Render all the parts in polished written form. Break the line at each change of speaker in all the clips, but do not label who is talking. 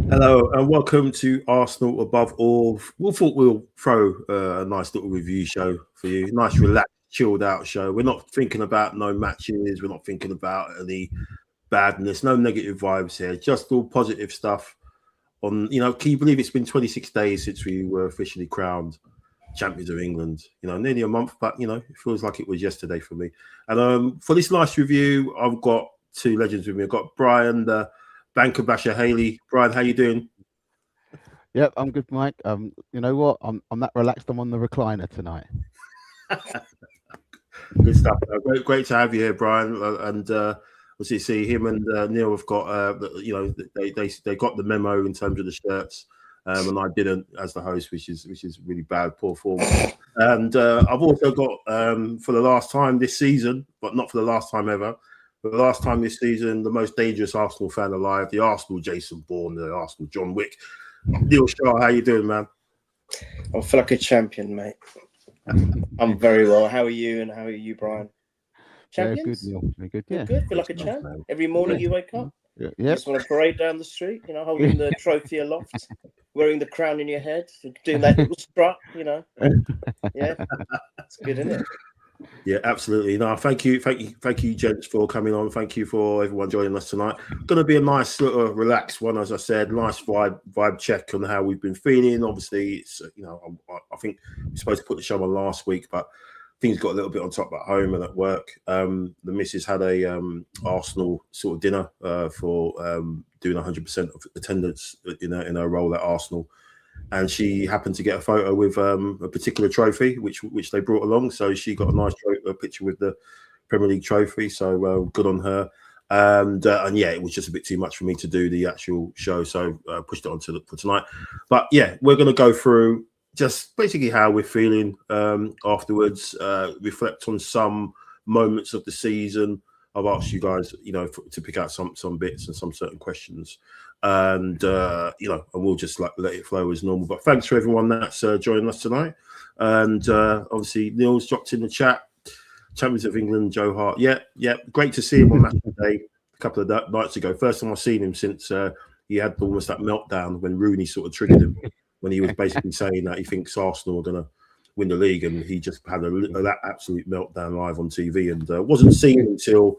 Hello and welcome to Arsenal Above All. We thought we'll throw a nice little review show for you. Nice, relaxed, chilled out show. We're not thinking about no matches. We're not thinking about any badness. No negative vibes here. Just all positive stuff. Can you believe it's been 26 days since we were officially crowned champions of England? Nearly a month, but it feels like it was yesterday for me. And for this nice review, I've got two legends with me. I've got Brian, the Banker Basher Haley. Brian, how you doing?
Yep, I'm good, Mike. You know what? I'm that relaxed. I'm on the recliner tonight.
Good stuff. Great to have you here, Brian. And as you see, him and Neil have got, they got the memo in terms of the shirts, and I didn't as the host, which is really bad, poor form. And I've also got for the last time this season, but not for the last time ever. For the last time this season, the most dangerous Arsenal fan alive, the Arsenal Jason Bourne, the Arsenal John Wick. Neil Shaw, how you doing, man?
I feel like a champion, mate. I'm very well. How are you? And how are you, Brian? Champions?
Very good, Neil. Very good. Yeah.
Good. Feel like a champ. Every morning you wake up.
Yeah.
You just want to parade down the street, holding the trophy aloft, wearing the crown in your head, doing that little strut, Yeah, it's good, isn't it?
Yeah, absolutely. No, thank you, gents, for coming on. Thank you for everyone joining us tonight. Going to be a nice little relaxed one, as I said. Nice vibe check on how we've been feeling. Obviously, it's I think we were supposed to put the show on last week, but things got a little bit on top at home and at work. The missus had a Arsenal sort of dinner for doing 100% of attendance in her role at Arsenal. And she happened to get a photo with a particular trophy, which they brought along. So she got a nice picture with the Premier League trophy. So good on her. And yeah, it was just a bit too much for me to do the actual show. So pushed it on for tonight. But yeah, we're going to go through just basically how we're feeling afterwards, reflect on some moments of the season. I've asked you guys, to pick out some bits and some certain questions. And and we'll just let it flow as normal. But thanks for everyone that's joining us tonight. And obviously Neil's dropped in the chat. Champions of England, Joe Hart. Yeah, great to see him on match day a couple of nights ago. First time I've seen him since he had almost that meltdown when Rooney sort of triggered him when he was basically saying that he thinks Arsenal are going to win the league, and he just had that absolute meltdown live on TV and wasn't seen until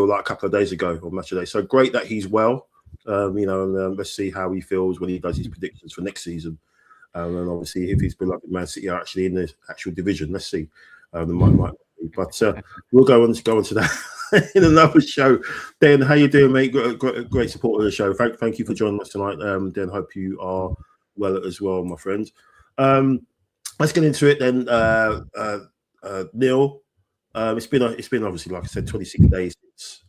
like a couple of days ago on match day. So great that he's well. And let's see how he feels when he does his predictions for next season. And obviously, if his beloved Man City are actually in the actual division, let's see. Might be. But we'll go on to that in another show. Dan, how you doing, mate? Great support of the show. Thank you for joining us tonight. Dan, hope you are well as well, my friend. Let's get into it then. Neil, it's been obviously, like I said, 26 days since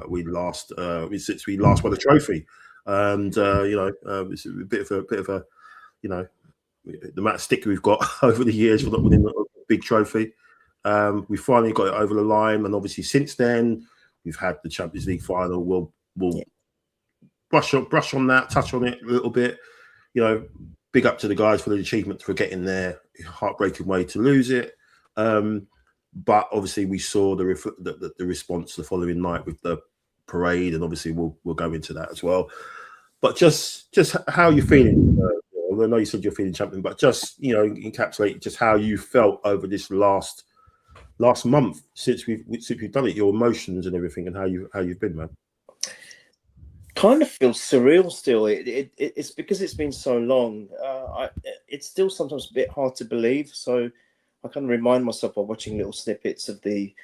we last won a trophy, and it's a bit of a the amount of stick we've got over the years for not winning a big trophy. We finally got it over the line, and obviously since then we've had the Champions League final. We'll brush on that, touch on it a little bit. Big up to the guys for the achievement for getting there. Heartbreaking way to lose it, but obviously we saw the response the following night with the parade, and obviously we'll go into that as well. But just how you feeling? I know you said you're feeling champion, but just encapsulate just how you felt over this last month since we've done it, your emotions and everything, and how you've been, man.
Kind of feels surreal still. It's because it's been so long. It's still sometimes a bit hard to believe. So I kind of remind myself by watching little snippets of the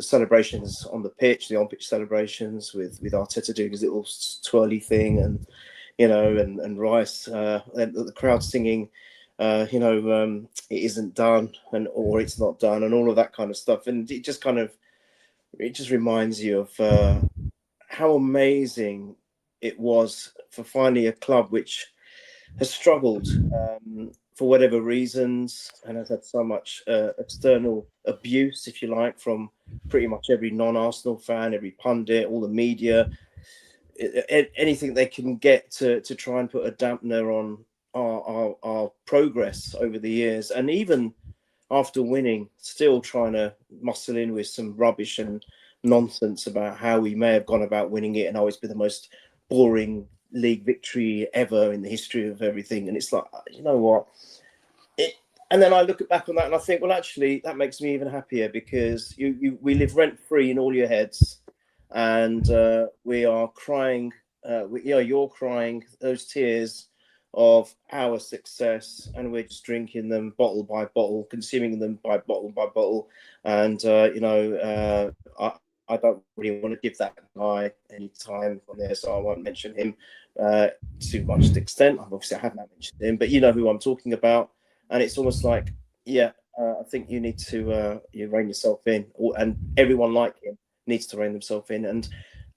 celebrations on the pitch, the on-pitch celebrations with Arteta doing his little twirly thing, and and Rice, and the crowd singing, it isn't done, or it's not done, and all of that kind of stuff. And it just reminds you of how amazing it was for finally a club which has struggled for whatever reasons, and has had so much external abuse, if you like, from pretty much every non-Arsenal fan, every pundit, all the media, anything they can get to try and put a dampener on our progress over the years. And even after winning, still trying to muscle in with some rubbish and nonsense about how we may have gone about winning it and how it's been the most boring league victory ever in the history of everything. And it's like, you know what? And then I look back on that and I think, well, actually, that makes me even happier, because we live rent-free in all your heads. And we are crying, you're crying those tears of our success, and we're just drinking them bottle by bottle, consuming them by bottle. And, I don't really want to give that guy any time on there, so I won't mention him to much extent. Obviously, I have not mentioned him, but you know who I'm talking about. And it's almost like, I think you need to rein yourself in, and everyone like him needs to rein themselves in and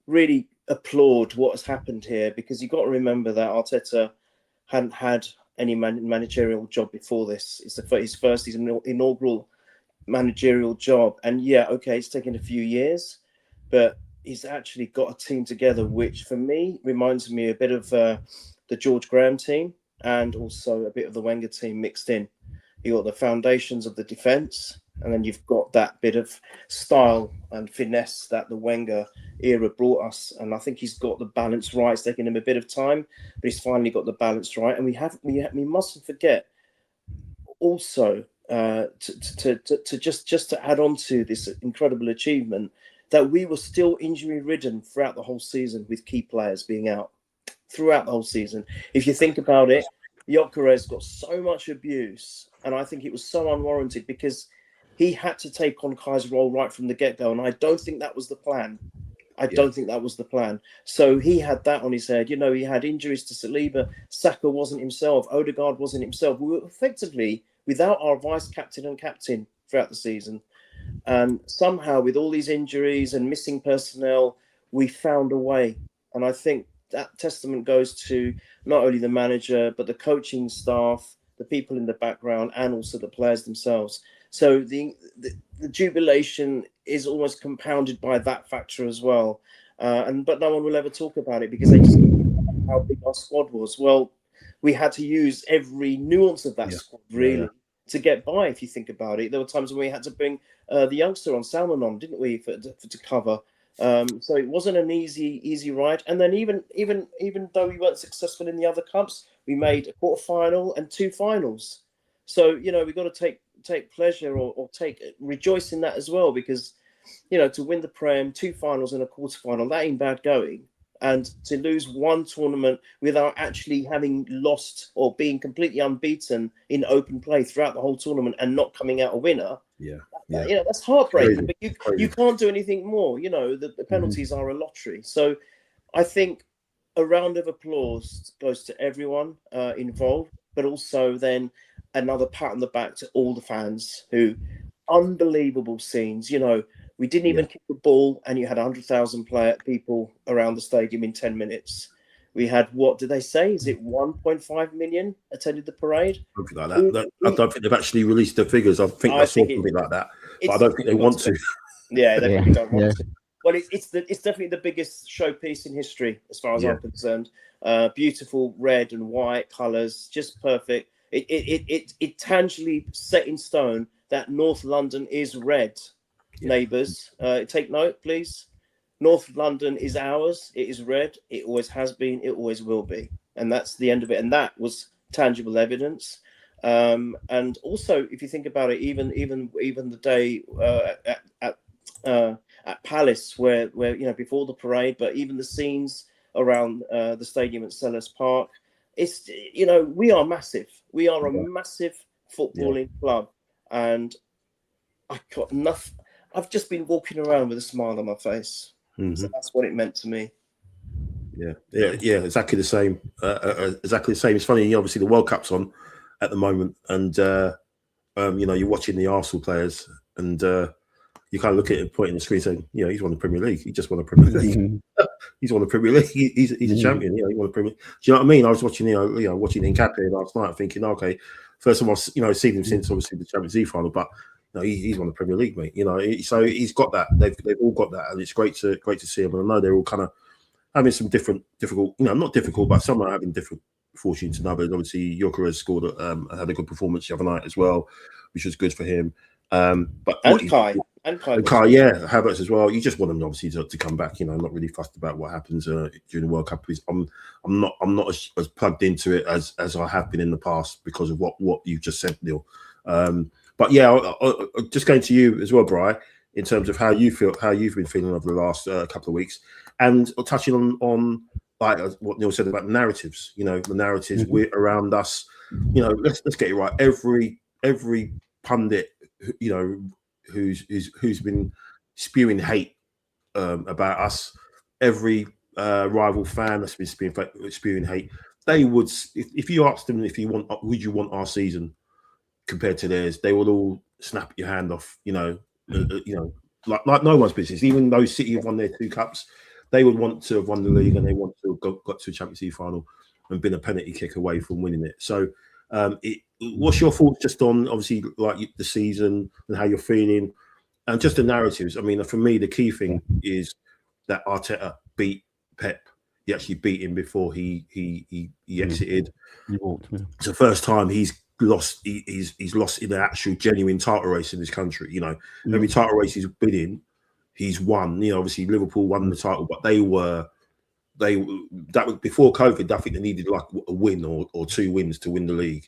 really applaud what has happened here, because you've got to remember that Arteta hadn't had any managerial job before this. It's his inaugural managerial job, and it's taken a few years, but he's actually got a team together which for me reminds me a bit of the George Graham team, and also a bit of the Wenger team mixed in. You got the foundations of the defense, and then you've got that bit of style and finesse that the Wenger era brought us. And I think he's got the balance right. It's taken him a bit of time, but he's finally got the balance right. And we mustn't forget also to just add on to this incredible achievement, that we were still injury ridden throughout the whole season, with key players being out throughout the whole season. If you think about it, Gyökeres got so much abuse, and I think it was so unwarranted, because he had to take on Kai's role right from the get-go, and I don't think that was the plan. Don't think that was the plan. So he had that on his head. He had injuries to Saliba. Saka wasn't himself. Odegaard wasn't himself. We were effectively without our vice-captain and captain throughout the season. And somehow, with all these injuries and missing personnel, we found a way. And I think that testament goes to not only the manager, but the coaching staff, the people in the background, and also the players themselves. So the jubilation is almost compounded by that factor as well. But no one will ever talk about it, because they just how big our squad was. Well, we had to use every nuance of that squad, really, to get by, if you think about it. There were times when we had to bring the youngster on, Salmon on, didn't we, to cover. So it wasn't an easy ride. And then even though we weren't successful in the other cups, we made a quarterfinal and 2 finals. So we've got to take pleasure or rejoice in that as well, because to win the Prem, 2 finals and a quarterfinal, that ain't bad going. And to lose one tournament without actually having lost or being completely unbeaten in open play throughout the whole tournament and not coming out a winner, that's heartbreaking. But you can't do anything more. The penalties are a lottery. So I think a round of applause goes to everyone involved, but also then another pat on the back to all the fans who unbelievable scenes. We didn't even kick the ball, and you had 100,000 people around the stadium in 10 minutes. We had, what did they say? Is it 1.5 million attended the parade?
Something like that. I don't think they've actually released the figures. I think I saw something like that, but I don't think they want to.
Yeah, they probably don't want to. Well, it's definitely the biggest showpiece in history, as far as I'm concerned. Beautiful red and white colours, just perfect. It tangibly set in stone that North London is red. Neighbours, take note, please. North London is ours. It is red. It always has been. It always will be. And that's the end of it. And that was tangible evidence. And also, if you think about it, even the day at Palace, where before the parade, but even the scenes around the stadium at Sellers Park, it's we are massive. We are a massive footballing club, and I got nothing. I've just been walking around with a smile on my face. So that's what it meant to me.
Yeah, exactly the same. Exactly the same. It's funny, obviously the World Cup's on at the moment, and you're watching the Arsenal players, and you kind of look at it, pointing the screen, saying, he's won the Premier League. He just won the Premier League. He's won the Premier League. He's a champion. He won the Premier League. Do you know what I mean? I was watching, watching Nketiah last night, thinking, okay, first of all, seen him since obviously the Champions League final, but. No, he's won the Premier League, mate. So he's got that. They've all got that, and it's great to see him. And I know they're all kind of having some difficult, not difficult, but some are having different fortunes than others. Obviously, Gyökeres scored, had a good performance the other night as well, which was good for him. But
Kai,
Havertz as well. You just want them obviously to come back. Not really fussed about what happens during the World Cup. I'm not as plugged into it as I have been in the past because of what you've just said, Neil. But just going to you as well, Bri, in terms of how you've been feeling over the last couple of weeks, and touching on like what Neil said about narratives. The narratives around us. Let's get it right. Every pundit, who's been spewing hate about us, every rival fan that's been spewing hate, they would, if you asked them would you want our season compared to theirs, they would all snap your hand off, like no one's business. Even though City have won their 2 cups, they would want to have won the league, and they want to have got to a Champions League final and been a penalty kick away from winning it. So what's your thoughts just on obviously like the season and how you're feeling and just the narratives? I mean, for me, the key thing is that Arteta beat Pep. He actually beat him before he exited. It's the first time he's lost in the actual genuine title race in this country. Every title race he's been in, he's won. Obviously Liverpool won the title, but that was before COVID. I think they needed like a win or 2 wins to win the league.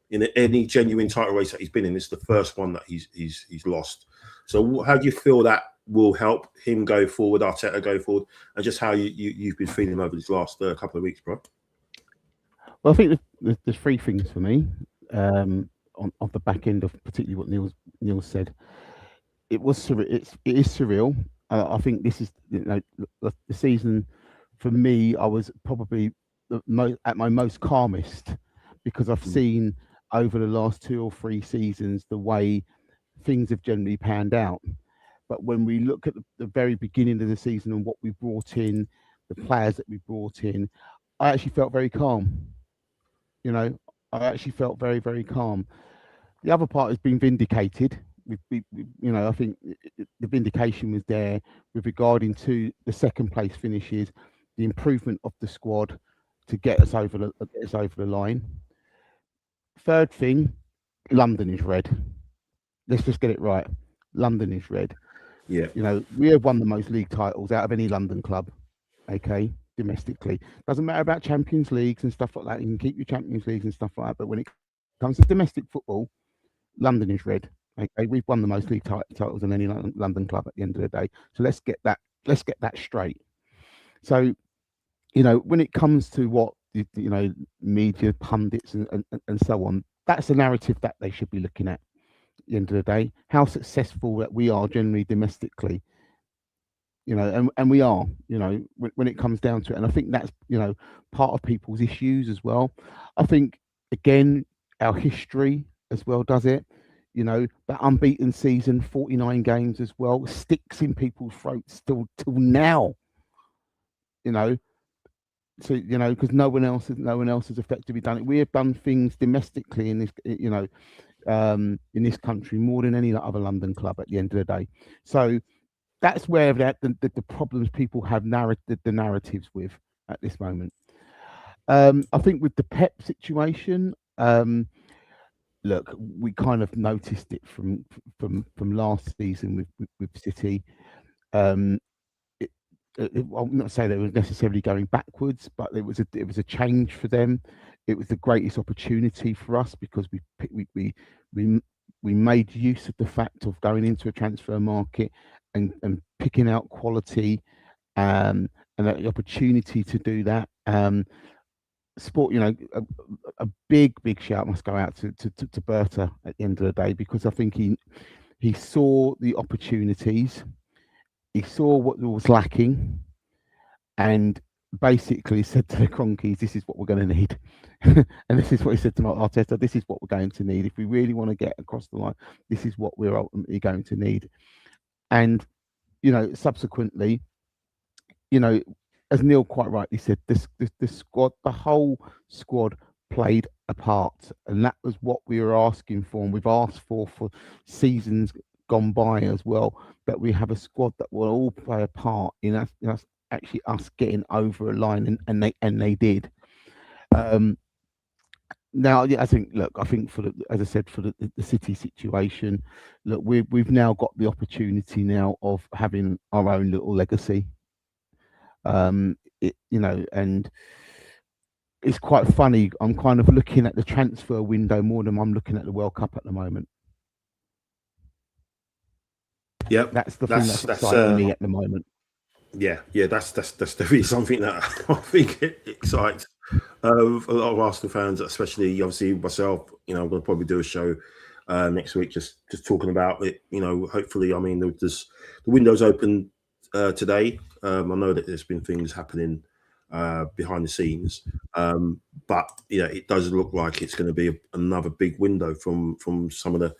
In any genuine title race that he's been in, it's the first one that he's lost. So how do you feel that will help him go forward, Arteta go forward, and just how you've been feeling over this last couple of weeks, bro?
Well, I think there's 3 things for me. On the back end of particularly what Neil said, it is surreal. I think this is the season for me. I was probably at my most calmest because I've seen over the last 2 or 3 seasons the way things have generally panned out. But when we look at the very beginning of the season and what we brought in, the players that we brought in, I actually felt very calm. I actually felt very, very calm. The other part has been vindicated. I think the vindication was there with regarding to the second place finishes, the improvement of the squad to get us over the line. Third thing, London is red. Let's just get it right. London is red.
Yeah.
We have won the most league titles out of any London club. Okay. Domestically, doesn't matter about Champions Leagues and stuff like that. You can keep your Champions Leagues and stuff like that, but when it comes to domestic football, London is red. Okay, we've won the most league titles than any London club at the end of the day. So let's get that straight. So you know, when it comes to what you know, media pundits and so on, that's the narrative that they should be looking at. The end of the day, how successful that we are generally domestically, you know, and we are, you know, when it comes down to it. And I think that's, you know, part of people's issues as well. I think, again, our history as well does it. You know, that unbeaten season, 49 games as well, sticks in people's throats still till now. You know, so you know, because no one else has effectively done it. We have done things domestically in this, you know, in this country more than any other London club at the end of the day. So that's where the problems people have the narratives with at this moment. I think with the Pep situation, look, we kind of noticed it from last season with City. I'm not saying that it was necessarily going backwards, but it was a change for them. It was the greatest opportunity for us because we made use of the fact of going into a transfer market and picking out quality, and the opportunity to do that. Sport, you know, a big shout must go out to Berta at the end of the day, because I think he saw the opportunities, he saw what was lacking, and basically said to the Cronkies, "This is what we're going to need," and this is what he said to Arteta: "This is what we're going to need if we really want to get across the line. This is what we're ultimately going to need." And you know, subsequently, you know, as Neil quite rightly said, the squad, the whole squad played a part, and that was what we were asking for, and we've asked for seasons gone by as well, that we have a squad that will all play a part in us actually us getting over a line, and they did. Now, yeah, I think for as I said, for the City situation, look, we've now got the opportunity now of having our own little legacy. You know, and it's quite funny. I'm kind of looking at the transfer window more than I'm looking at the World Cup at the moment.
Yeah,
that's the thing that's exciting me at the moment.
Yeah, that's definitely something that I think it excites a lot of Arsenal fans, especially obviously myself. You know, I'm going to probably do a show next week just talking about it. You know, hopefully, I mean, the window's open today. I know that there's been things happening behind the scenes, but you know, it does look like it's going to be another big window from some of the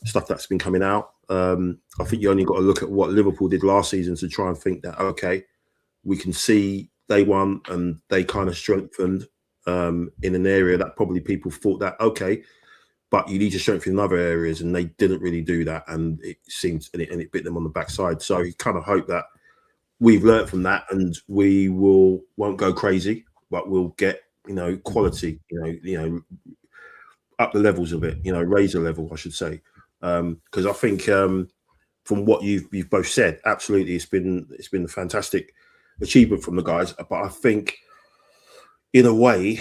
stuff that's been coming out. I think you only got to look at what Liverpool did last season to try and think that, okay, we can see they won and they kind of strengthened in an area that probably people thought that, okay, but you need to strengthen in other areas, and they didn't really do that, and it seems and it bit them on the backside. So you kind of hope that we've learned from that, and we won't go crazy, but we'll get, you know, quality, you know, up the levels of it, you know, raise the level, I should say. Because I think from what you've both said, absolutely, it's been a fantastic achievement from the guys. But I think, in a way,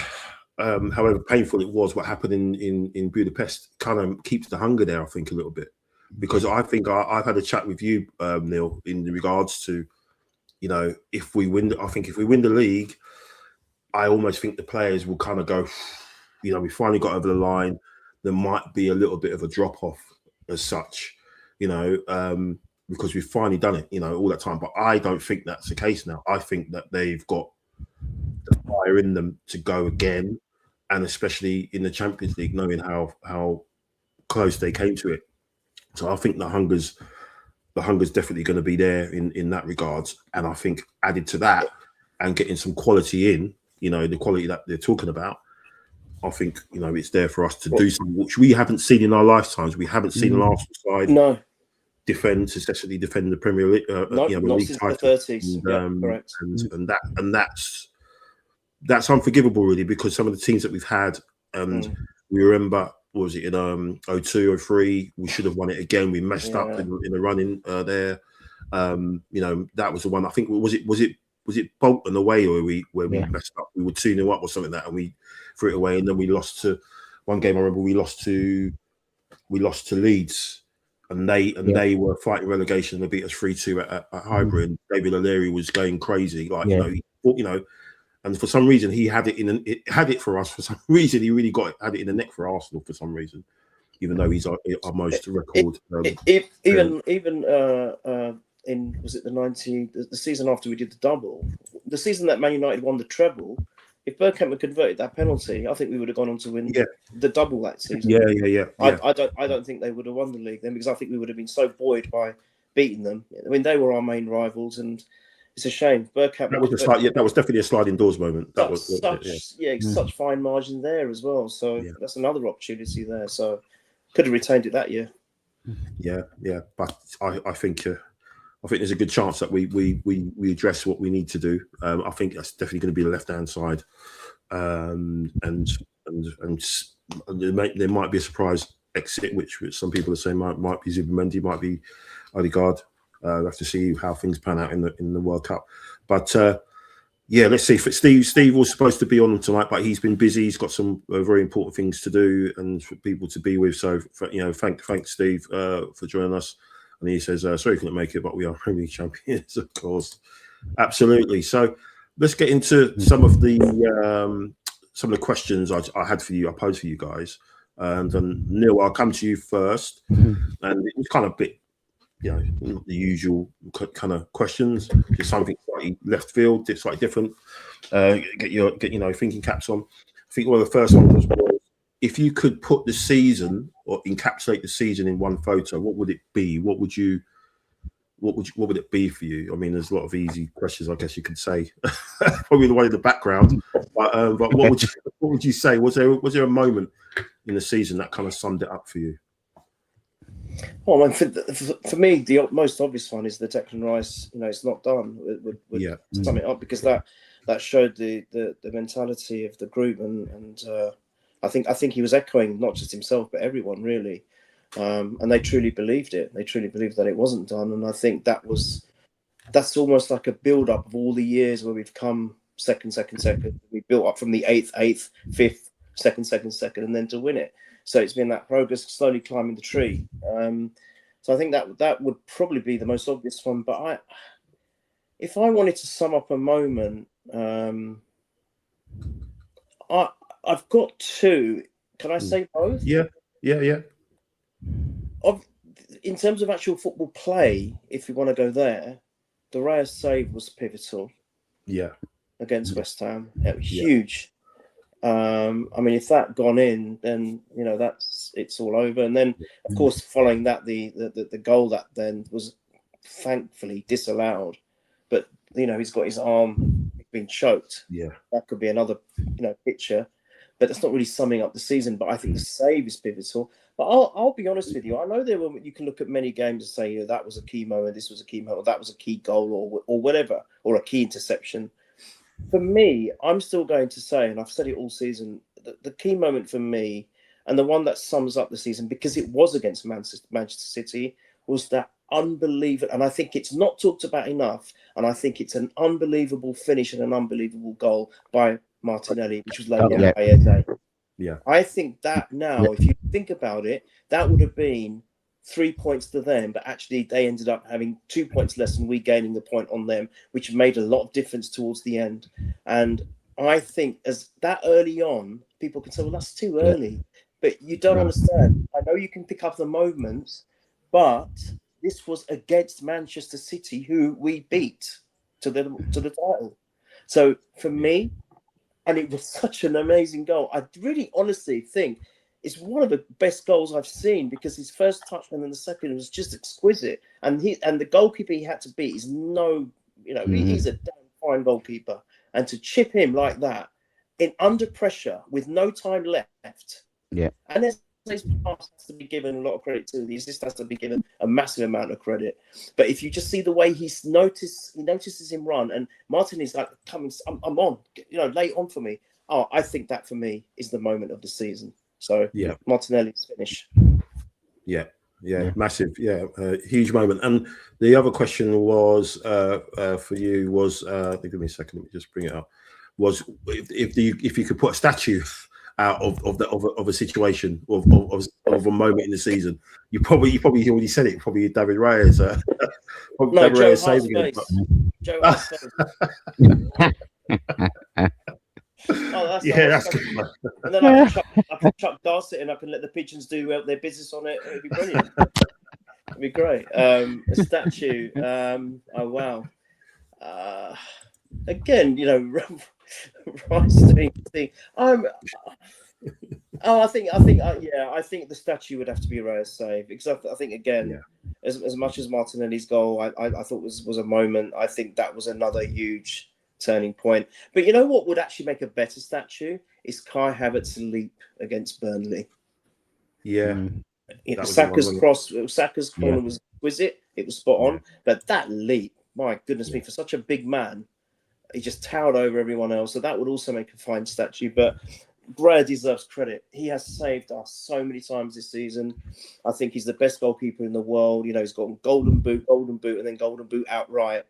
however painful it was, what happened in Budapest kind of keeps the hunger there, I think, a little bit. Because I think I've had a chat with you, Neil, in regards to, you know, if we win, I think if we win the league, I almost think the players will kind of go, you know, we finally got over the line. There might be a little bit of a drop off as such, you know, because we've finally done it, you know, all that time. But I don't think that's the case now. I think that they've got the fire in them to go again, and especially in the Champions League, knowing how close they came to it. So I think the hunger's definitely going to be there in that regards. And I think added to that and getting some quality in, you know, the quality that they're talking about, I think, you know, it's there for us to do something which we haven't seen in our lifetimes. We haven't seen an Arsenal side successfully defend the Premier League, you know,
not
league
since
title.
the 30s. Correct.
And that's unforgivable, really, because some of the teams that we've had, and we remember, what was it, in 02, 03, we should have won it again. We messed up in the running there. You know, that was the one. I think was it Bolton away where we messed up? We were 2-0 up or something like that, and we threw it away, and then we lost to one game. I remember we lost to Leeds, and they were fighting relegation. They beat us 3-2 at Highbury, and David O'Leary was going crazy, like you know, And for some reason, he had it had it for us. For some reason, he really had it in the neck for Arsenal for some reason, even though he's our most record.
In was it the season after we did the double, the season that Man United won the treble, if Bergkamp had converted that penalty, I think we would have gone on to win the double that season.
Yeah.
I don't think they would have won the league then, because I think we would have been so buoyed by beating them. I mean, they were our main rivals, and it's a shame. Bergkamp.
That was definitely a sliding doors moment. That was
such fine margin there as well. So that's another opportunity there. So could have retained it that year.
Yeah. But I think there's a good chance that we address what we need to do. I think that's definitely going to be the left-hand side, and there might be a surprise exit, which some people are saying might be Zubimendi, might be Odegaard. We'll have to see how things pan out in the World Cup. But let's see. For Steve was supposed to be on tonight, but he's been busy. He's got some very important things to do and for people to be with. So thanks Steve for joining us. And he says, sorry, couldn't make it, but we are Premier League champions, of course. Absolutely. So let's get into some of the questions I had for you, I posed for you guys. And Neil, I'll come to you first. And it was kind of a bit, not the usual kind of questions, just something slightly left field, slightly different. Get your thinking caps on. I think one of the first ones was, if you could put the season or encapsulate the season in one photo, what would it be? What would it be for you? I mean, there's a lot of easy questions, I guess you could say. Probably the way in the background, but what would you say? Was there a moment in the season that kind of summed it up for you?
Well, for me, the most obvious one is the Declan Rice. It's not done. Would sum it up, because that showed the mentality of the group, and I think he was echoing not just himself but everyone really, and they truly believed it. They truly believed that it wasn't done, and I think that's almost like a build up of all the years where we've come second. We built up from the eighth, fifth, second, and then to win it. So it's been that progress, slowly climbing the tree. So I think that would probably be the most obvious one. But if I wanted to sum up a moment, I've got two. Can I say both? Yeah. In terms of actual football play, if you want to go there, the Reyes save was pivotal. Yeah. Against West Ham, it was huge. I mean, if that gone in, then it's all over. And then, of course, following that, the goal that then was thankfully disallowed. But he's got his arm being choked. Yeah, that could be another picture. But that's not really summing up the season. But I think the save is pivotal. But I'll be honest with you. I know you can look at many games and say that was a key moment, this was a key moment, or that was a key goal, or whatever, or a key interception. For me, I'm still going to say, and I've said it all season, the key moment for me, and the one that sums up the season, because it was against Manchester City, was that unbelievable, and I think it's not talked about enough, and I think it's an unbelievable finish and an unbelievable goal by Martinelli, which was laid out by Eze. Yeah, I think that now, if you think about it, that would have been 3 points to them, but actually they ended up having 2 points less and we gaining the point on them, which made a lot of difference towards the end. And I think as that early on, people can say, well, that's too early, but you don't understand. I know you can pick up the moments, but this was against Manchester City, who we beat to the title. So for me, and it was such an amazing goal. I really honestly think it's one of the best goals I've seen, because his first touch and then the second was just exquisite. And the goalkeeper he had to beat is he's a damn fine goalkeeper. And to chip him like that in under pressure with no time left. Yeah. And this pass has to be given a lot of credit to. The assist has to be given a massive amount of credit. But if you just see the way he notices him run, and Martin is like, coming, I'm on, lay on for me. Oh, I think that for me is the moment of the season. So Martinelli's finish. Yeah, massive, huge moment. And the other question was for you was, give me a second, let me just bring it up. Was if you could put a statue out of a situation of a moment in the season, you probably already said it. Probably David Reyes. No, David Reyes saving it. Joe Hart's That's
that's good. Man.
And then I can chuck Darcy and I can let the pigeons do their business on it. It'd be brilliant. It'd be great. A statue. Oh wow. Again, Rice doing the thing. I think the statue would have to be Raya's save, because I think again, as much as Martinelli's goal, I thought was a moment. I think that was another huge turning point. But you know what would actually make a better statue is Kai Havertz's leap against Burnley.
Yeah.
Saka's corner was exquisite. It was spot on. But that leap, my goodness me, for such a big man, he just towered over everyone else. So that would also make a fine statue. But Raya deserves credit. He has saved us so many times this season. I think he's the best goalkeeper in the world. He's got golden boot, and then golden boot outright.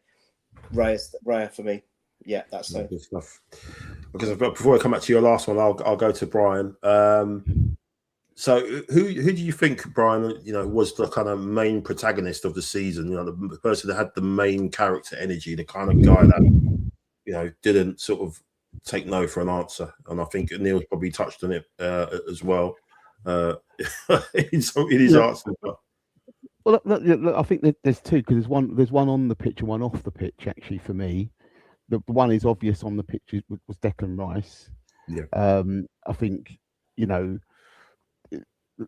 Raya for me. Yeah, that's
good stuff. Because before I come back to your last one, I'll go to Brian. So who do you think, Brian, was the kind of main protagonist of the season? The person that had the main character energy, the kind of guy that didn't sort of take no for an answer. And I think Neil's probably touched on it as well in his answer.
Well, look, I think there's two, because there's one on the pitch and one off the pitch. Actually, for me, the one is obvious on the pitch was Declan Rice.
Yeah.
I think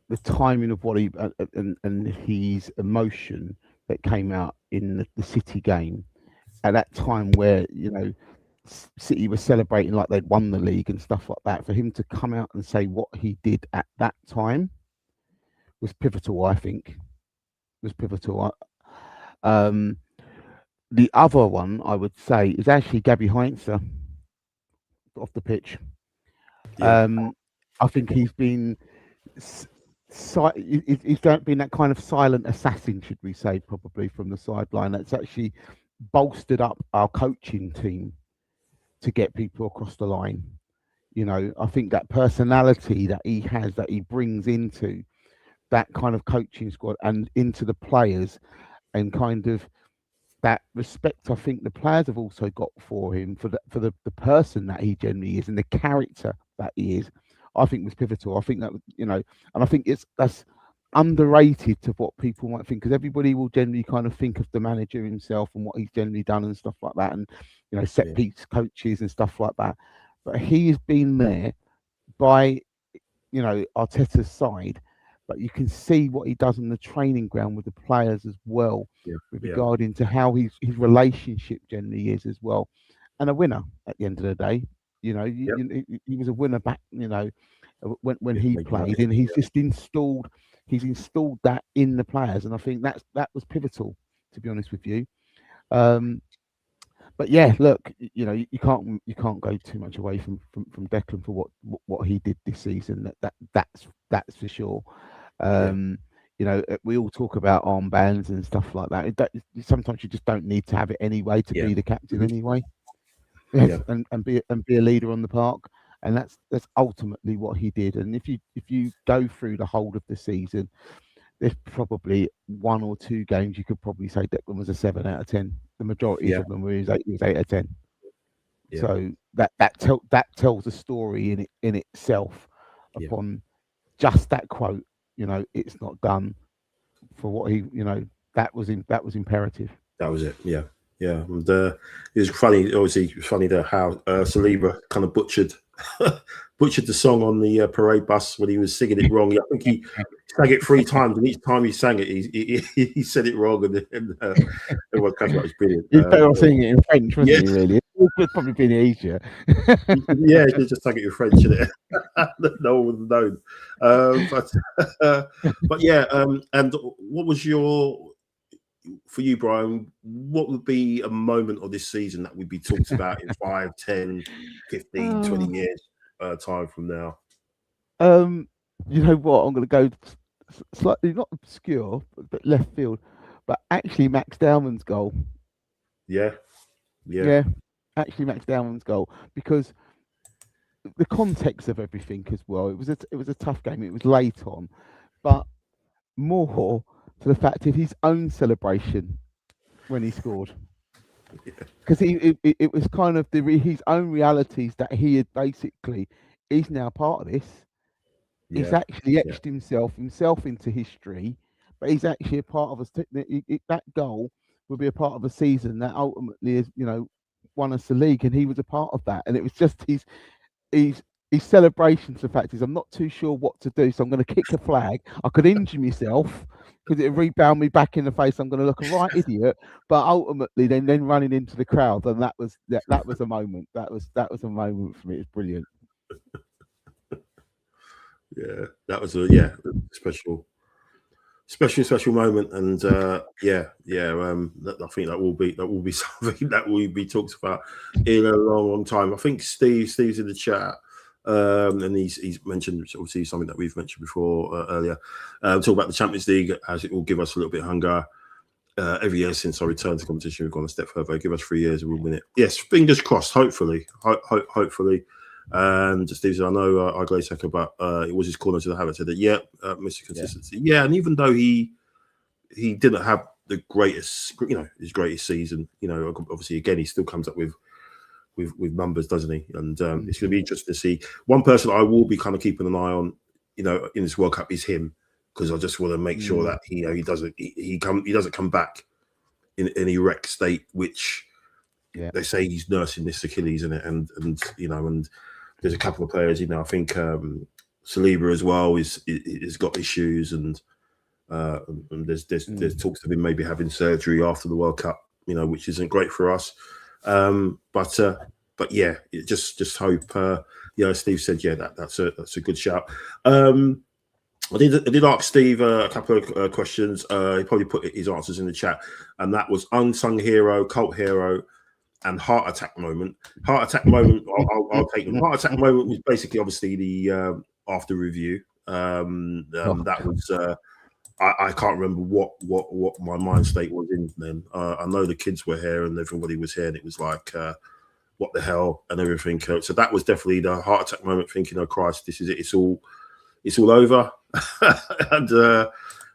the timing of what he and his emotion that came out in the City game at that time, where City was celebrating like they'd won the league and stuff like that. For him to come out and say what he did at that time was pivotal. I think was pivotal. The other one I would say is actually Gabby Heinzer off the pitch. I think he's been he's been that kind of silent assassin, should we say, probably from the sideline. That's actually bolstered up our coaching team to get people across the line. I think that personality that he has, that he brings into that kind of coaching squad and into the players, and kind of that respect I think the players have also got for him, for the person that he generally is and the character that he is, I think was pivotal. I think that, and I think that's underrated to what people might think, because everybody will generally kind of think of the manager himself and what he's generally done and stuff like that, and set piece coaches and stuff like that. But he has been there by Arteta's side, but you can see what he does on the training ground with the players as well, with regarding to how his relationship generally is as well, and a winner at the end of the day. He was a winner back, when he played, and he's just installed that in the players, and I think that was pivotal, to be honest with you. But yeah, look, you can't go too much away from Declan for what he did this season. That's for sure. We all talk about armbands and stuff like that. Sometimes you just don't need to have it anyway to be the captain anyway. And be a leader on the park, and that's ultimately what he did. And if you go through the whole of the season, there's probably one or two games you could probably say Declan was a 7 out of 10. The majority of them was 8 out of 10. So that tells a story in itself upon just that quote. It's not done for what he. That was imperative.
That was it. Yeah. And it was funny. Obviously, it was funny how Saliba kind of butchered the song on the parade bus when he was singing it wrong. I think he sang it 3 times, and each time he sang it, he said it wrong, and everyone came out. It was brilliant.
He's better off singing it in French, wasn't he? Really, it would probably been easier.
He just sang it in French, didn't it? No one would have known. But yeah. And what was for you, Brian, what would be a moment of this season that would be talked about in 5, 10, 15, 20 years time from now?
You know what? I'm going to go slightly not obscure, but left field. But actually, Max Dowman's goal. Yeah. Actually, Max Dowman's goal, because the context of everything as well. It was a tough game. It was late on, but more to the fact of his own celebration when he scored. because it was kind of his own realities that he had basically. He's now part of this. He's actually etched himself into history, but he's actually a part of us. That goal will be a part of a season that ultimately is, won us the league, and he was a part of that. And it was just his celebrations. The fact is, I'm not too sure what to do, so I'm going to kick a flag. I could injure myself because it rebound me back in the face. I'm going to look a right idiot. But ultimately, then running into the crowd, and that was a moment. That was a moment for me. It's brilliant.
Yeah, that was a special moment, and I think that will be something that will be talked about in a long time. I think Steve's in the chat, and he's mentioned obviously something that we've mentioned before earlier. Talk about the Champions League, as it will give us a little bit of hunger. Every year since our return to competition, we've gone a step further. Give us 3 years and we'll win it. Yes, fingers crossed. Hopefully. And Steve said, I know I glazed about it was his corner to the habit. Said that, Mr. Consistency. Yeah, and even though he didn't have the greatest, his greatest season, obviously again he still comes up with numbers, doesn't he? And it's going to be interesting to see. One person I will be kind of keeping an eye on, in this World Cup is him, because I just want to make sure that he doesn't come back in an erect state, which they say he's nursing this Achilles in it, and there's a couple of players, I think Saliba as well is got issues, and there's talks of him maybe having surgery after the World Cup, which isn't great for us. But yeah, just hope. Steve said, that's a good shout. I did ask Steve a couple of questions. He probably put his answers in the chat, and that was unsung hero, cult hero, and heart attack moment. Heart attack moment, I'll take them. Heart attack moment was basically obviously the after review. That was I can't remember what my mind state was in then. I know the kids were here and everybody was here, and it was like what the hell and everything. So that was definitely the heart attack moment, thinking, oh Christ, this is it. It's all over. And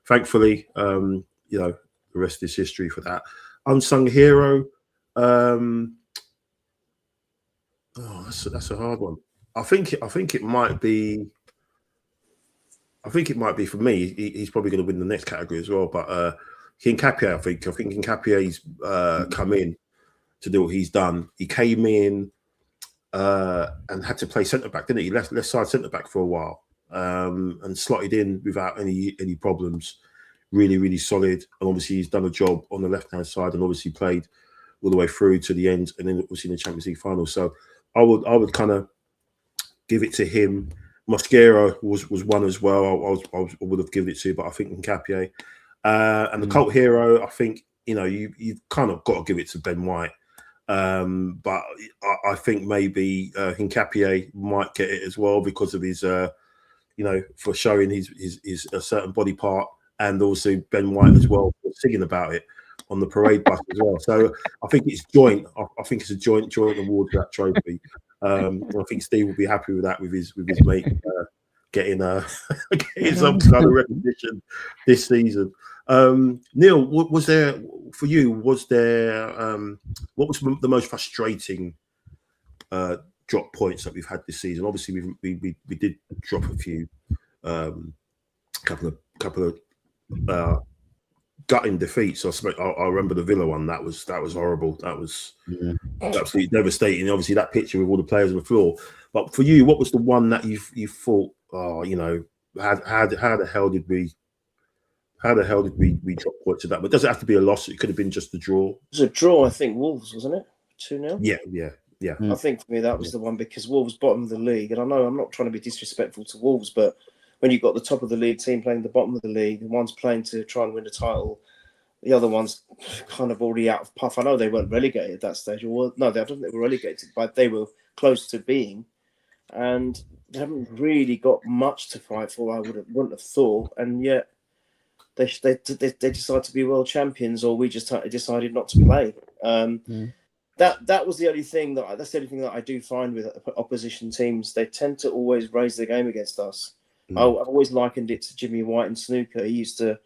thankfully, the rest is history for that. Unsung hero. That's a hard one. I think it might be. I think it might be for me. He's probably going to win the next category as well. But Hincapié, I think Hincapié's come in to do what he's done. He came in and had to play centre back, didn't he? Left side centre back for a while, and slotted in without any problems. Really, really solid. And obviously, he's done a job on the left hand side, and obviously played all the way through to the end, and then obviously in the Champions League final. So I would kind of give it to him. Mosquera was one as well. I would have given it to, but I think Hincapié. And the cult hero, I think you've kind of got to give it to Ben White. But I think maybe Hincapié might get it as well because of his, for showing his a certain body part, and also Ben White as well for singing about it on the parade bus as well. So I think it's joint. I think it's a joint award for that trophy. I think Steve will be happy with that, with his mate getting some kind of recognition this season. Neil, was there for you? Was there what was the most frustrating drop points that we've had this season? Obviously, we did drop a few, couple of gutting defeats. I remember the Villa one. That was horrible. That was absolutely devastating. Obviously, that picture with all the players on the floor. But for you, what was the one that you thought? How the hell did we drop points to that? But does it have to be a loss? It could have been just a draw.
It was a draw, I think. Wolves, wasn't it? 2-0.
Yeah.
I think for me that was the one, because Wolves bottom of the league, and I know I'm not trying to be disrespectful to Wolves, but when you've got the top of the league team playing the bottom of the league, and one's playing to try and win the title, the other one's kind of already out of puff. I know they weren't relegated at that stage, I don't think they were relegated, but they were close to being, and they haven't really got much to fight for. I wouldn't have thought, and yet they decide to be world champions, or we just decided not to play. That was the only thing that's the only thing that I do find with opposition teams. They tend to always raise the game against us. I've always likened it to Jimmy White and snooker. He used to,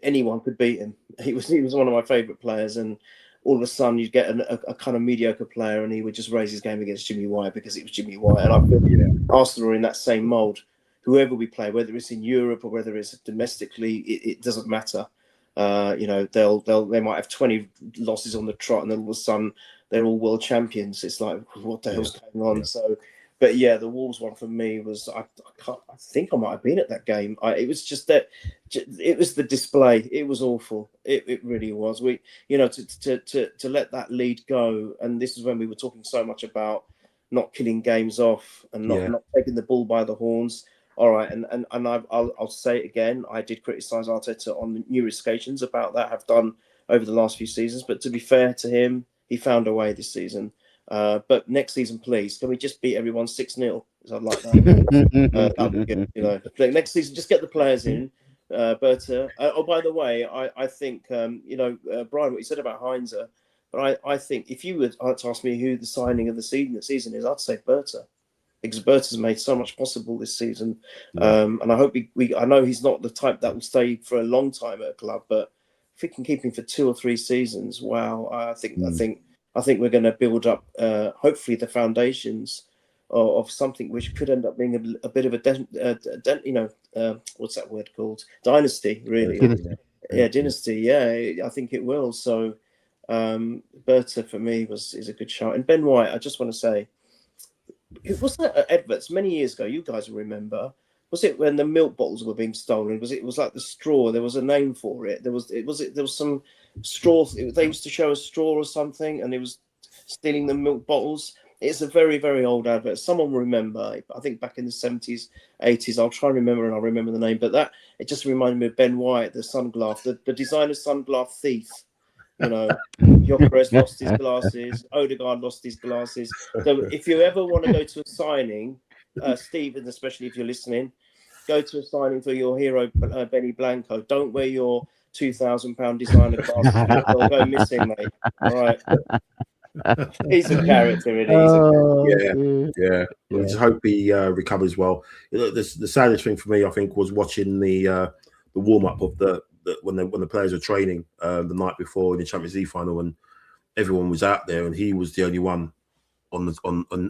anyone could beat him. He was one of my favourite players, and all of a sudden you'd get a kind of mediocre player and he would just raise his game against Jimmy White because it was Jimmy White. And I feel Arsenal are in that same mould. Whoever we play, whether it's in Europe or whether it's domestically, it doesn't matter. You know, they might have 20 losses on the trot, and then all of a sudden they're all world champions. It's like, what the hell's going on? So, but yeah, the Wolves one for me was I think I might have been at that game. It was just that it was the display. It was awful. It really was. We, you know, to let that lead go, and this is when we were talking so much about not killing games off and not taking the bull by the horns. All right, and I'll say it again. I did criticise Arteta on numerous occasions about that. I've done over the last few seasons, but to be fair to him, he found a way this season. But next season, please, can we just beat everyone 6-0? I'd like that. That'd be good. You know, next season, just get the players in. Berta. Oh, by the way, I think you know, Brian, what you said about Heinze, but I think if you would ask me who the signing of the season is, I'd say Berta. Because Berta's made so much possible this season, and I hope I know he's not the type that will stay for a long time at a club, but if we can keep him for 2 or 3 seasons, wow! I think we're going to build up, hopefully, the foundations of something which could end up being a bit of a what's that word called? Dynasty, really. Dynasty. Yeah, I think it will. So, Berta for me is a good shout, and Ben White. I just want to say. It was that at Edwards many years ago. You guys will remember. Was it when the milk bottles were being stolen? It was like the straw. There was a name for it. There was some straw. They used to show a straw or something, and it was stealing the milk bottles. It's a very, very old advert. Someone will remember. I think back in the 70s, 80s. I'll try and remember, and I'll remember the name. But it just reminded me of Ben White, the sunglass, the designer sunglass thief. You know, Gyökeres lost his glasses. Odegaard lost his glasses. So if you ever want to go to a signing, Stephen, especially if you're listening, go to a signing for your hero, Benny Blanco. Don't wear your £2,000 designer glasses. They'll go missing, mate. All right. He's a character, really.
Yeah. Let's hope he recovers well. The saddest thing for me, I think, was watching the warm up of when the players were training the night before in the Champions League final, and everyone was out there, and he was the only one on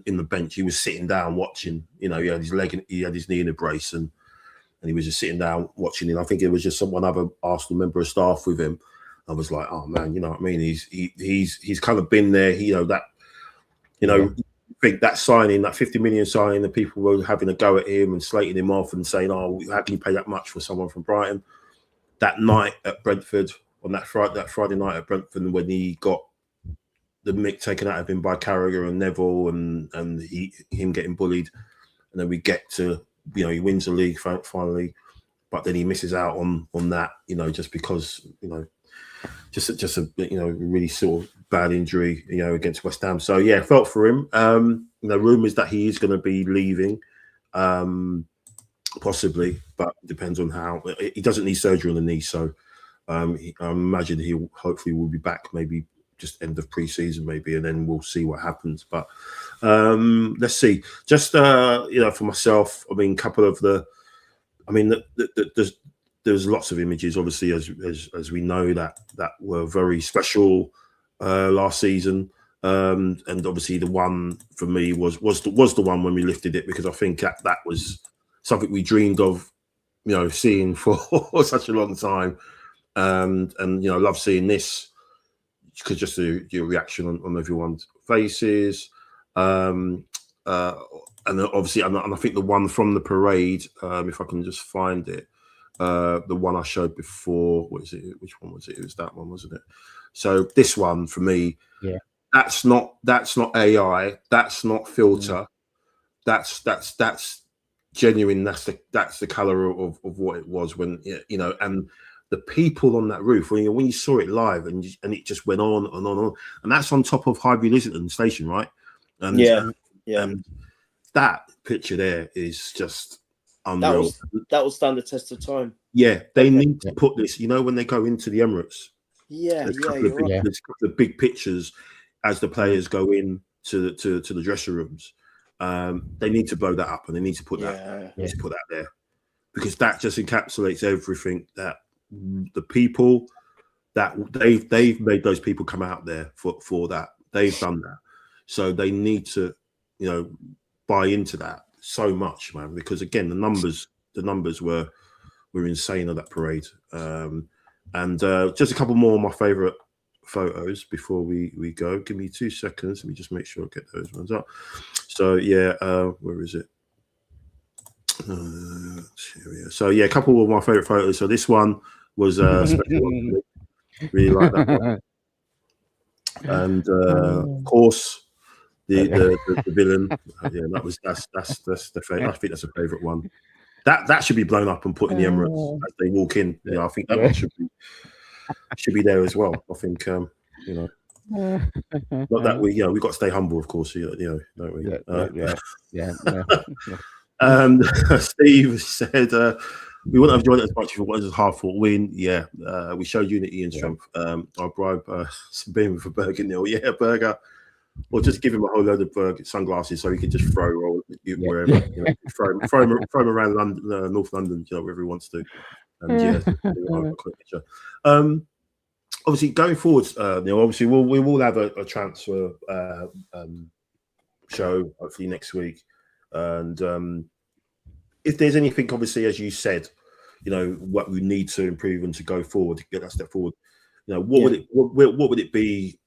in the bench. He was sitting down watching. You know, he had his leg, he had his knee in a brace, and he was just sitting down watching. And I think it was just one other Arsenal member of staff with him. I was like, oh man, you know what I mean? He's kind of been there. You know that. You know, I think that signing, that 50 million signing, the people were having a go at him and slating him off and saying, oh, how can you pay that much for someone from Brighton? That night at Brentford, on that Friday night at Brentford, when he got the mick taken out of him by Carragher and Neville, and him getting bullied, and then we get to, you know, he wins the league finally, but then he misses out on that, you know, just because, you know, just a you know, really sort of bad injury, you know, against West Ham. So yeah, felt for him. You know, rumours that he is going to be leaving. Possibly, but depends on how. He doesn't need surgery on the knee, so I imagine he hopefully will be back maybe just end of pre-season maybe, and then we'll see what happens. But let's see. Just you know, for myself, I mean, there's lots of images, obviously, as we know that were very special last season. And obviously the one for me was the one when we lifted it, because I think that was something we dreamed of, you know, seeing for such a long time, and you know, I love seeing this because just your reaction on everyone's faces, and obviously, and I think the one from the parade, if I can just find it, the one I showed before, what is it? Which one was it? It was that one, wasn't it? So this one for me, that's not AI, that's not filter, that's genuine. That's the color of what it was when, you know, and the people on that roof, when you saw it live, and it just went on and on, and that's on top of Highbury Islington Station, right? And and that picture there is just unreal.
That will stand the test of time.
Yeah, they need to put this, you know, when they go into the Emirates. There's a couple of big pictures as the players go in to the dressing rooms. They need to blow that up, and they need to put that there, because that just encapsulates everything, that the people, that they've made those people come out there for that. They've done that, so they need to, buy into that so much, man. Because again, the numbers were insane on that parade. And just a couple more of my favorite photos before we go. Give me 2 seconds. Let me just make sure I get those ones up. So yeah, where is it? Here we are. So yeah, a couple of my favorite photos. So this one was special one for me. Really like that one. And of course, the villain. Yeah, that's the favorite. I think that's a favorite one. That should be blown up and put in the Emirates as they walk in. Yeah, I think that one should be there as well. I think not that we've got to stay humble, of course. Don't we? Steve said we wouldn't have enjoyed it as much if it was a hard-fought win. Yeah, we showed unity and strength. I bribe Sabine with a burger nil. Yeah, burger. Or just give him a whole load of sunglasses so he can just throw wherever. Throw him around London, North London, wherever he wants to. And obviously going forward, obviously we will have a transfer show hopefully next week, and if there's anything, obviously, as you said, what we need to improve and to go forward to get that step forward. What would it be?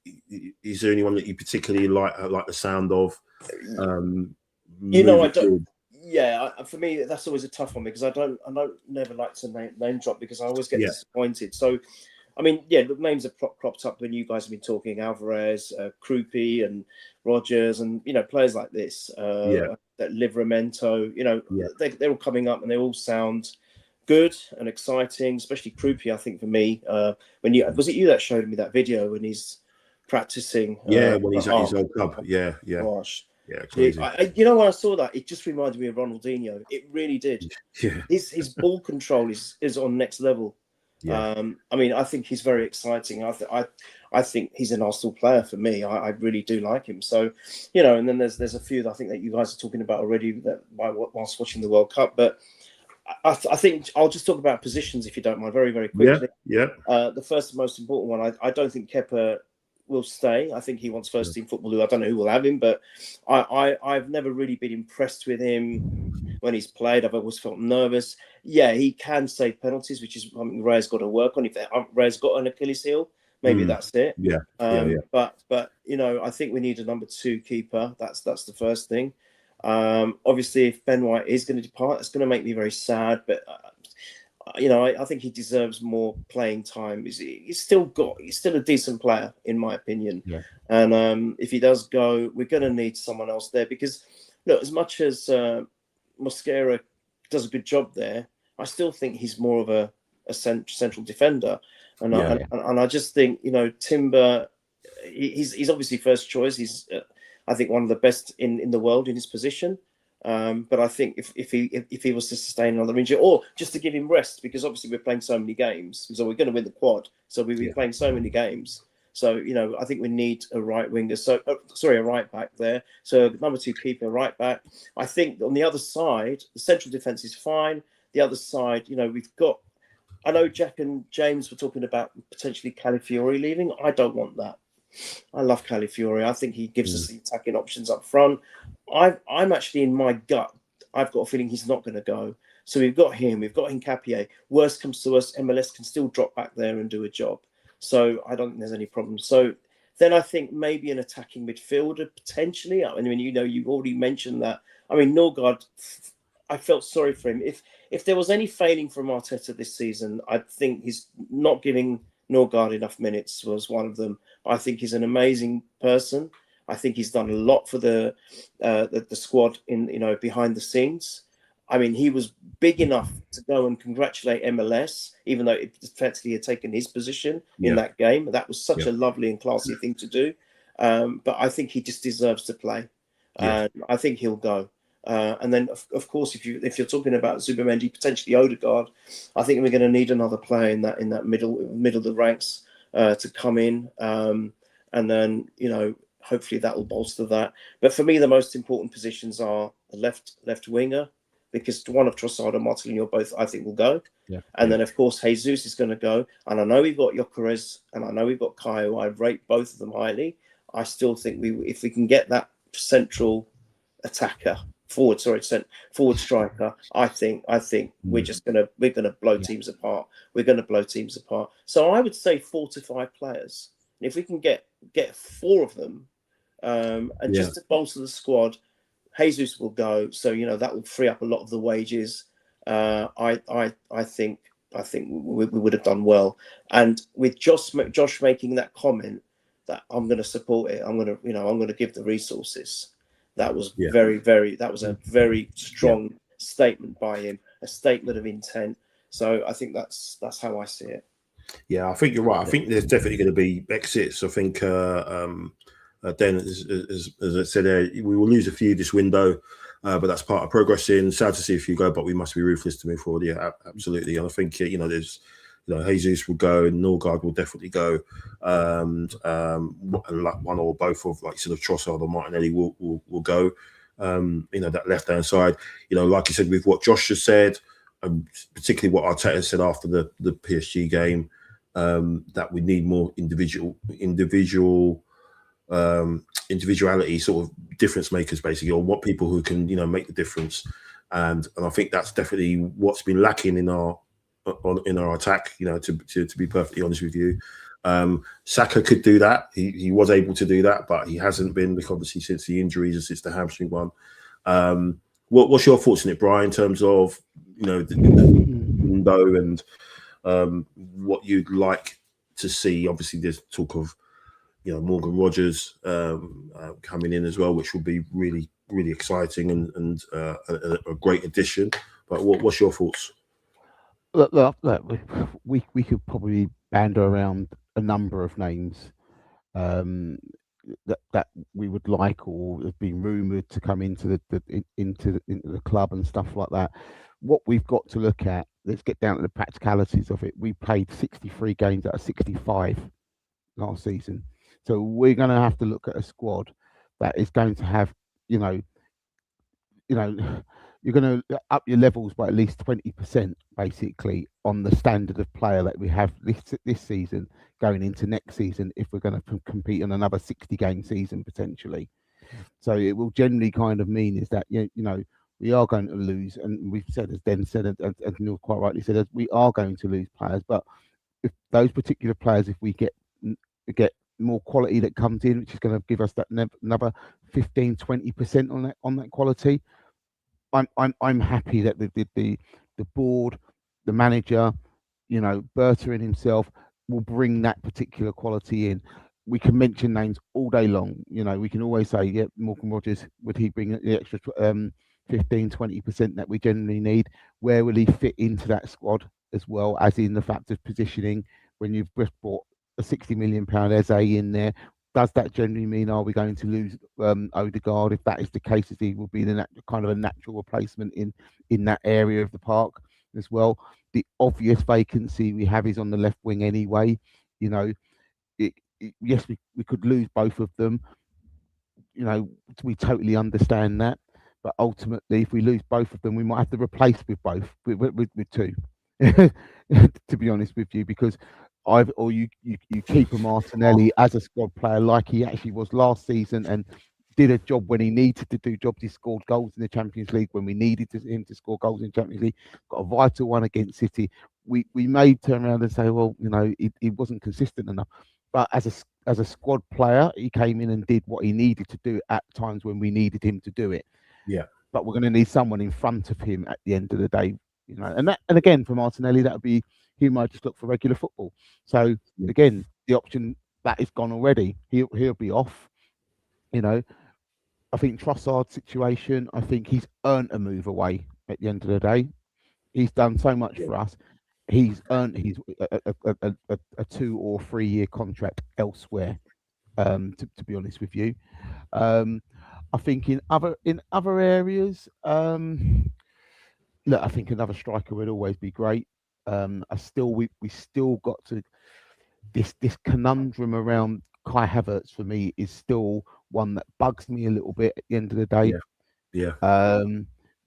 Is there anyone that you particularly like the sound of?
I don't. Yeah, for me, that's always a tough one because I don't never like to name drop because I always get disappointed. So, I mean, the names have cropped up when you guys have been talking: Alvarez, Krupi, and Rogers, and players like this. That Livramento. They're all coming up and they all sound good and exciting, especially Krupi. I think for me, when was it you that showed me that video when he's practicing?
When he's at his old club.
Gosh.
Yeah, crazy.
When I saw that, it just reminded me of Ronaldinho. It really did.
Yeah,
his ball control is on next level. Yeah. I mean, I think he's very exciting. I think he's an Arsenal player for me. I really do like him. So, and then there's a few that I think that you guys are talking about already that whilst watching the World Cup, but. I think I'll just talk about positions if you don't mind, very, very quickly.
Yeah.
The first most important one, I don't think Kepa will stay. I think he wants first team football. I don't know who will have him, but I've never really been impressed with him when he's played. I've always felt nervous. Yeah, he can save penalties, which is something Ray's got to work on. If Ray's got an Achilles heel, maybe that's it. But I think we need a number 2 keeper. That's the first thing. Obviously, if Ben White is going to depart, it's going to make me very sad. But I think he deserves more playing time. He's still a decent player, in my opinion. Yeah. And if he does go, we're going to need someone else there because, look, as much as Mosquera does a good job there, I still think he's more of a central defender. And I just think Timber, he's obviously first choice. He's I think one of the best in the world in his position. But I think if he was to sustain another injury or just to give him rest, because obviously we're playing so many games, so we're going to win the quad. So we've been playing so many games. So, I think we need a right winger. So, a right back there. So number 2 keeper, right back. I think on the other side, the central defence is fine. The other side, we've got. I know Jack and James were talking about potentially Calafiori leaving. I don't want that. I love Calafiori. I think he gives us the attacking options up front. I'm actually in my gut. I've got a feeling he's not going to go. So we've got him. We've got Hincapié. Worst comes to us, MLS can still drop back there and do a job. So I don't think there's any problem. So then I think maybe an attacking midfielder potentially. I mean, you've already mentioned that. I mean, Norgard, I felt sorry for him. If there was any failing from Arteta this season, I think he's not giving Norgard enough minutes was one of them. I think he's an amazing person. I think he's done a lot for the squad in behind the scenes. I mean, he was big enough to go and congratulate MLS, even though it effectively had taken his position in that game. That was such a lovely and classy thing to do. But I think he just deserves to play, and I think he'll go. And then, of course, if you're talking about Zubimendi, potentially Odegaard, I think we're going to need another player in that middle of the ranks to come in, and then hopefully that will bolster that. But for me, the most important positions are the left winger, because one of Trossard and Martinelli both, I think, will go.
Yeah.
And then, of course, Jesus is going to go. And I know we've got Gyökeres and I know we've got Caio. I rate both of them highly. I still think if we can get that central attacker, forward striker, I think we're gonna blow teams apart. We're gonna blow teams apart. So I would say 4 to 5 players. And if we can get 4 of them, and just to bolster the squad, Jesus will go. So that will free up a lot of the wages. I think we would have done well. And with Josh making that comment that I'm going to support it, I'm going to give the resources. That was that was a very strong statement by him, a statement of intent. So I think that's how I see it.
Yeah, I think you're right. I think there's definitely going to be exits. I think then, as I said, we will lose a few this window, but that's part of progressing. Sad to see a few go, but we must be ruthless to move forward. Yeah, absolutely. And I think there's. Jesus will go, and Norgard will definitely go, and like one or both of sort of Trossard or Martinelli will go. That left hand side, like you said, with what Josh just said, particularly what Arteta said after the PSG game, that we need more individuality, sort of difference makers, basically, or what people who can make the difference, and I think that's definitely what's been lacking in our attack, to be perfectly honest with you. Saka could do that. He was able to do that, but he hasn't been, obviously, since the injuries and since the hamstring one. What's your thoughts on it, Brian, in terms of the window and what you'd like to see? Obviously, there's talk of Morgan Rogers coming in as well, which will be really, really exciting and a great addition. But what's your thoughts?
Look, we could probably bandy around a number of names that we would like or have been rumoured to come into the club and stuff like that. What we've got to look at, let's get down to the practicalities of it. We played 63 games out of 65 last season, so we're going to have to look at a squad that is going to have, you're going to up your levels by at least 20%, basically, on the standard of player that we have this season going into next season, if we're going to compete in another 60-game season potentially. So it will generally kind of mean is that we are going to lose, and we've said, as Den said, and Neil quite rightly said, we are going to lose players. But if those particular players, if we get more quality that comes in, which is going to give us that another 15-20% on that quality, I'm happy that the board, the manager, Berta and himself will bring that particular quality in. We can mention names all day long. We can always say, Morgan Rogers, would he bring the extra 15-20% that we generally need? Where will he fit into that squad as well, as in the fact of positioning? When you've just brought a £60 million Eze in there, does that generally mean, are we going to lose Odegaard? If that is the case, he will be the kind of a natural replacement in that area of the park as well. The obvious vacancy we have is on the left wing anyway. Yes, we could lose both of them. We totally understand that. But ultimately, if we lose both of them, we might have to replace with both, with two, to be honest with you, because you keep a Martinelli as a squad player like he actually was last season and did a job when he needed to do jobs. He scored goals in the Champions League when we needed him to score goals in the Champions League. Got a vital one against City. We may turn around and say, well, he wasn't consistent enough. But as a squad player, he came in and did what he needed to do at times when we needed him to do it.
Yeah.
But we're going to need someone in front of him at the end of the day, and again for Martinelli, that would be, he might just look for regular football. So again, the option that is gone already. He'll be off. I think Trossard's situation, I think he's earned a move away at the end of the day. He's done so much for us. He's earned a 2 or 3 year contract elsewhere. To be honest with you, I think in other areas, look, I think another striker would always be great. We still got to this conundrum around Kai Havertz. For me, is still one that bugs me a little bit at the end of the day.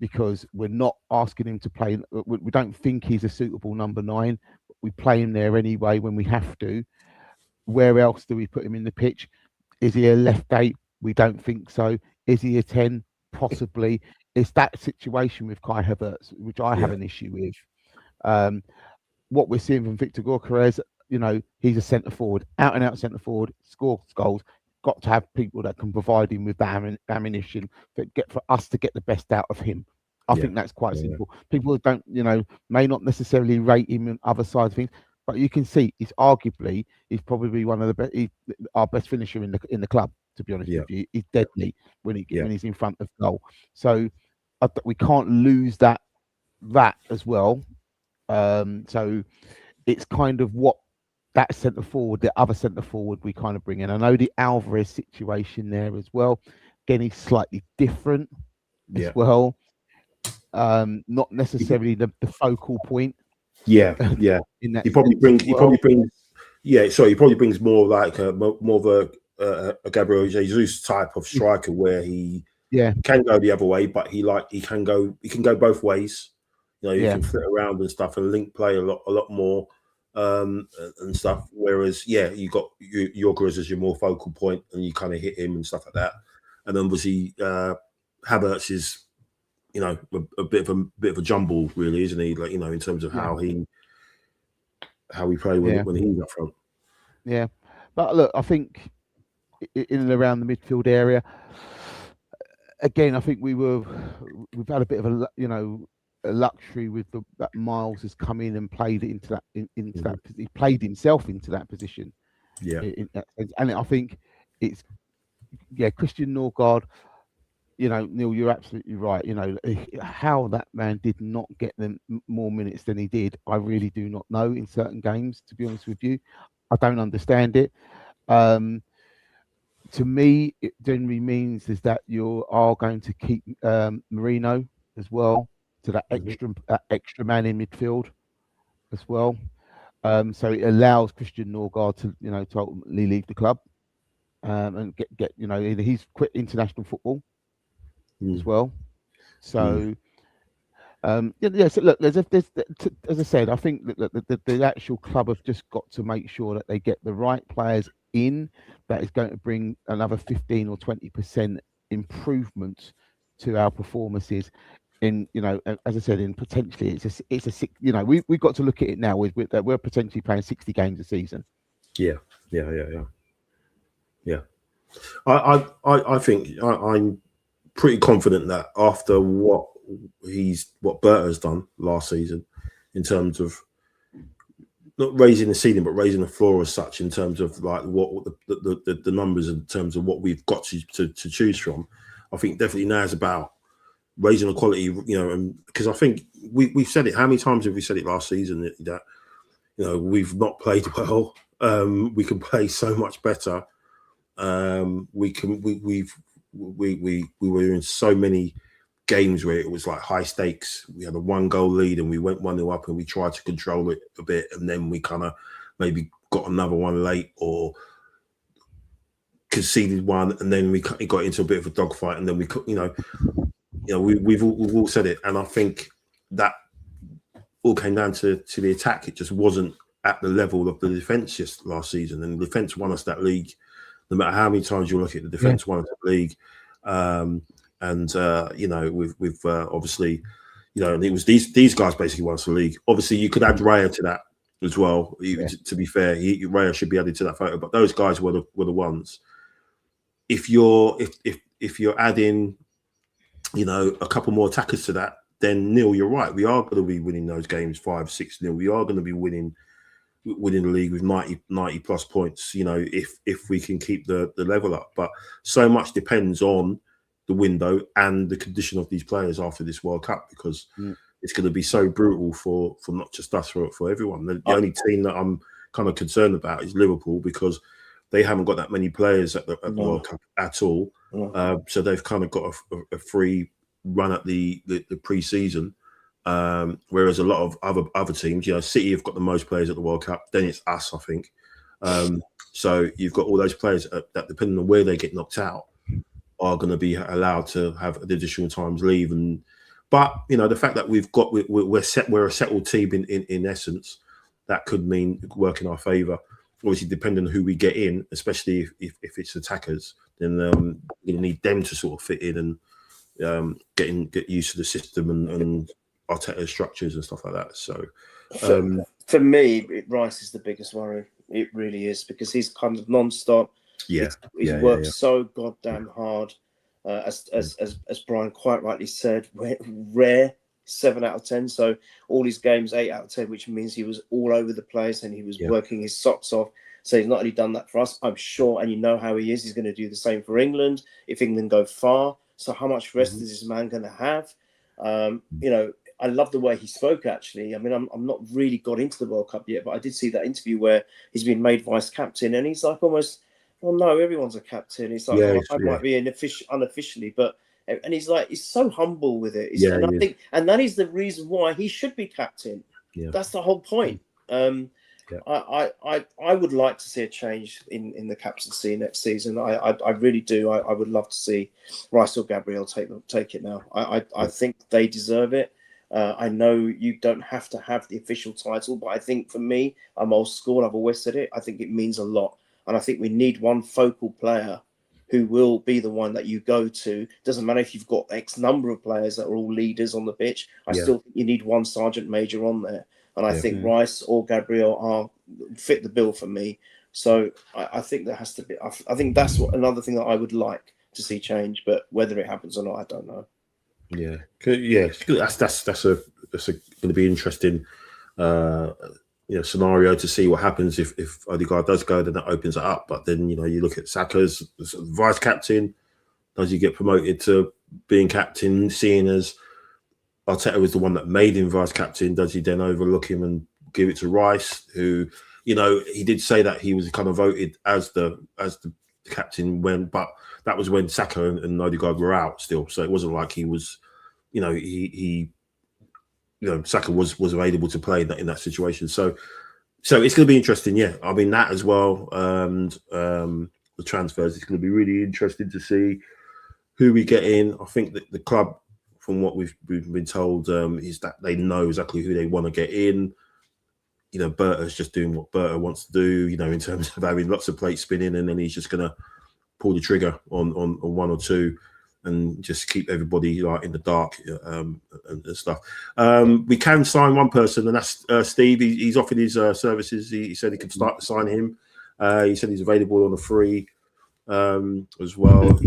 because we're not asking him to play. We don't think he's a suitable number 9. We play him there anyway when we have to. Where else do we put him in the pitch? Is he a left 8? We don't think so. Is he a 10? Possibly. It's that situation with Kai Havertz, which I have an issue with. What we're seeing from Victor Gyökeres, he's a centre forward, out and out centre forward, scores goals. Got to have people that can provide him with that ammunition for us to get the best out of him. I think that's quite simple. People don't, may not necessarily rate him on other sides of things, but you can see he's probably one of the best, our best finisher in the club. To be honest with you, he's deadly when he's in front of goal. So we can't lose that as well. So it's kind of what that centre forward, the other centre forward, we kind of bring in. I know the Alvarez situation there as well. Again, he's slightly different as well. Not necessarily the focal point.
Yeah. He probably brings more like more of a Gabriel Jesus type of striker where he can go the other way, but he can go both ways. He can flit around and stuff and link play a lot more and stuff. Whereas you got Gyökeres as your more focal point and you kind of hit him and stuff like that. And then obviously Havertz is a bit of a jumble, really, isn't he? Like in terms of how he play when he's up front.
Yeah, but look, I think in and around the midfield area, again, I think we've had a bit of a luxury with that Miles has come in and played into that he played himself into that position. And I think it's Christian Norgard. Neil, you're absolutely right. How that man did not get them more minutes than he did, I really do not know in certain games, to be honest with you. I don't understand it. To me, it generally means is that you are going to keep Marino as well, to that extra man in midfield as well. So it allows Christian Norgard to to ultimately leave the club and get either he's quit international football as well. So so look, there's as I said, I think that the actual club have just got to make sure that they get the right players in that is going to bring another 15 or 20% improvement to our performances. In as I said, in potentially it's a six. We've got to look at it now. We're potentially playing 60 games a season.
Yeah. I think I'm pretty confident that after what Berta has done last season, in terms of not raising the ceiling but raising the floor as such, in terms of like what the numbers in terms of what we've got to choose from, I think definitely now is about raising the quality, and because I think we've said it. How many times have we said it last season that we've not played well? We can play so much better. We were in so many games where it was like high stakes. We had a 1-goal lead and we went 1-0 up and we tried to control it a bit, and then we kind of maybe got another one late or conceded one, and then we got into a bit of a dogfight, and then we've all said it, and I think that all came down to the attack. It just wasn't at the level of the defence just last season, and the defence won us that league. No matter how many times you look at the defence won us that league, with obviously, and it was these guys basically won us the league. Obviously, you could add Raya to that as well. To be fair, Raya should be added to that photo, but those guys were the ones. If you're adding, a couple more attackers to that, then Neil, you're right. We are going to be winning those games 5-6-0. We are going to be winning the league with 90 plus points. If we can keep the level up, but so much depends on the window and the condition of these players after this World Cup, because it's going to be so brutal for not just us, for everyone. The only team that I'm kind of concerned about is Liverpool, because they haven't got that many players at the World Cup at all. So they've kind of got a free run at the pre-season, whereas a lot of other teams, City have got the most players at the World Cup. Then it's us, I think. So you've got all those players that, depending on where they get knocked out, are going to be allowed to have additional times leave. But the fact that we're a settled team in essence, that could mean work in our favour. Obviously, depending on who we get in, especially if it's attackers, then you need them to sort of fit in and get used to the system and Arteta structures and stuff like that. So
for me, Rice is the biggest worry. It really is, because he's kind of non-stop. He's worked so goddamn hard. As Brian quite rightly said, rare 7 out of 10. So all his games 8 out of 10, which means he was all over the place and he was working his socks off. So he's not only done that for us, I'm sure, and you know how he is. He's going to do the same for England if England go far. So how much rest is this man going to have? I love the way he spoke, actually. I mean, I'm not really got into the World Cup yet, but I did see that interview where he's been made vice captain, and he's like almost, well, no, everyone's a captain. It's like, I might be unofficially, but, and he's like, he's so humble with it. And I think, and that is the reason why he should be captain. Yeah. That's the whole point. I would like to see a change in the captaincy next season. I really do. I would love to see Rice or Gabriel take it now. I think they deserve it. I know you don't have to have the official title, but I think for me, I'm old school. I've always said it. I think it means a lot. And I think we need one focal player who will be the one that you go to. Doesn't matter if you've got X number of players that are all leaders on the pitch. I still think you need one sergeant major on there. And I think Rice or Gabriel fit the bill for me. So I think there has to be. I think that's another thing that I would like to see change. But whether it happens or not, I don't know.
Yeah. That's going to be interesting. Scenario to see what happens if Odegaard does go, then that opens it up. But then you look at Saka's vice captain. Does he get promoted to being captain, seeing as Arteta was the one that made him vice captain? Does he then overlook him and give it to Rice, who he did say that he was kind of voted as the captain but that was when Saka and Odegaard were out still, so it wasn't like he was Saka was available to play in that situation. So it's going to be interesting. Yeah, I mean that as well, and the transfers. It's going to be really interesting to see who we get in. I think that the club, from what we've been told, is that they know exactly who they want to get in. Berta's just doing what Berta wants to do. In terms of having lots of plates spinning, and then he's just going to pull the trigger on one or two, and just keep everybody in the dark and stuff. We can sign one person, and that's Steve. He's offered his services. He said he could start to sign him. He said he's available on a free as well.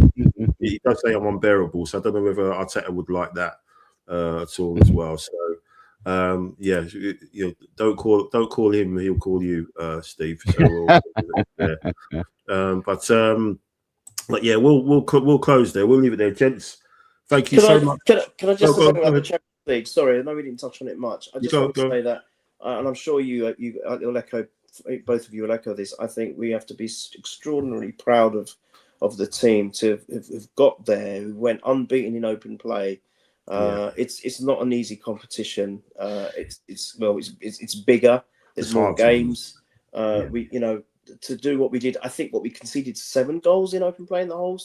He does say I'm unbearable, so I don't know whether Arteta would like that at all as well. So don't call him; he'll call you, Steve. So but yeah, we'll close there. We'll leave it there, gents. Thank you so much.
Can I just say about the Champions League? Sorry, I know we didn't touch on it much. I just want to say that, and I'm sure you'll echo. Both of you will echo this. I think we have to be extraordinarily proud of the team to have got there. We went unbeaten in open play. It's not an easy competition. It's bigger. There's more games. To do what we did, I think we conceded 7 goals in open play in the whole.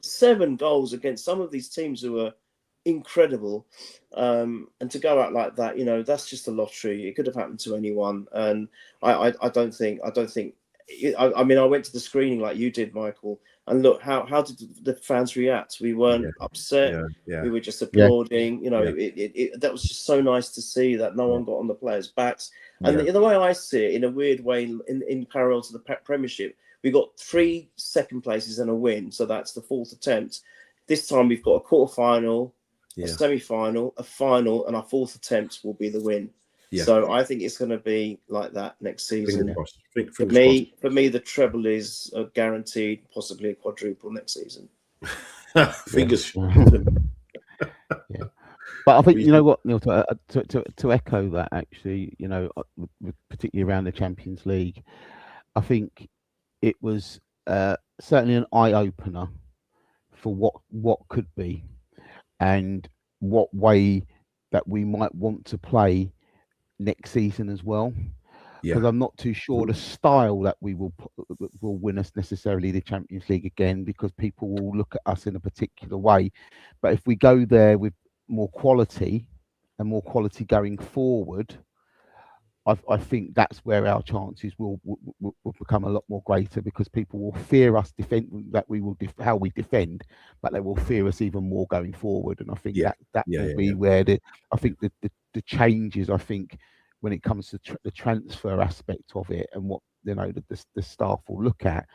7 goals against some of these teams who are incredible, and to go out like that, that's just a lottery. It could have happened to anyone, and I don't think. I mean, I went to the screening like you did, Michael, and look how did the fans react? We weren't upset. We were just applauding. That was just so nice to see that no one got on the players' backs. And the way I see it, in a weird way, in parallel to the Premiership, we got 3 second places and a win, so that's the 4th attempt. This time we've got a quarter-final, a semi-final, a final, and our 4th attempt will be the win. So I think it's going to be like that next season. For me, the treble is guaranteed, possibly a quadruple next season.
Fingers.
But I think you know what, Neil, to echo that, actually, particularly around the Champions League, I think it was certainly an eye opener for what could be, and what way that we might want to play next season as well. because I'm not too sure the style that we will win us necessarily the Champions League again, because people will look at us in a particular way. But if we go there with more quality and more quality going forward, I think that's where our chances will become a lot more greater, because people will fear us that we will how we defend, but they will fear us even more going forward. And I think that will be where I think the changes, I think, when it comes to the transfer aspect of it, and what the staff will look at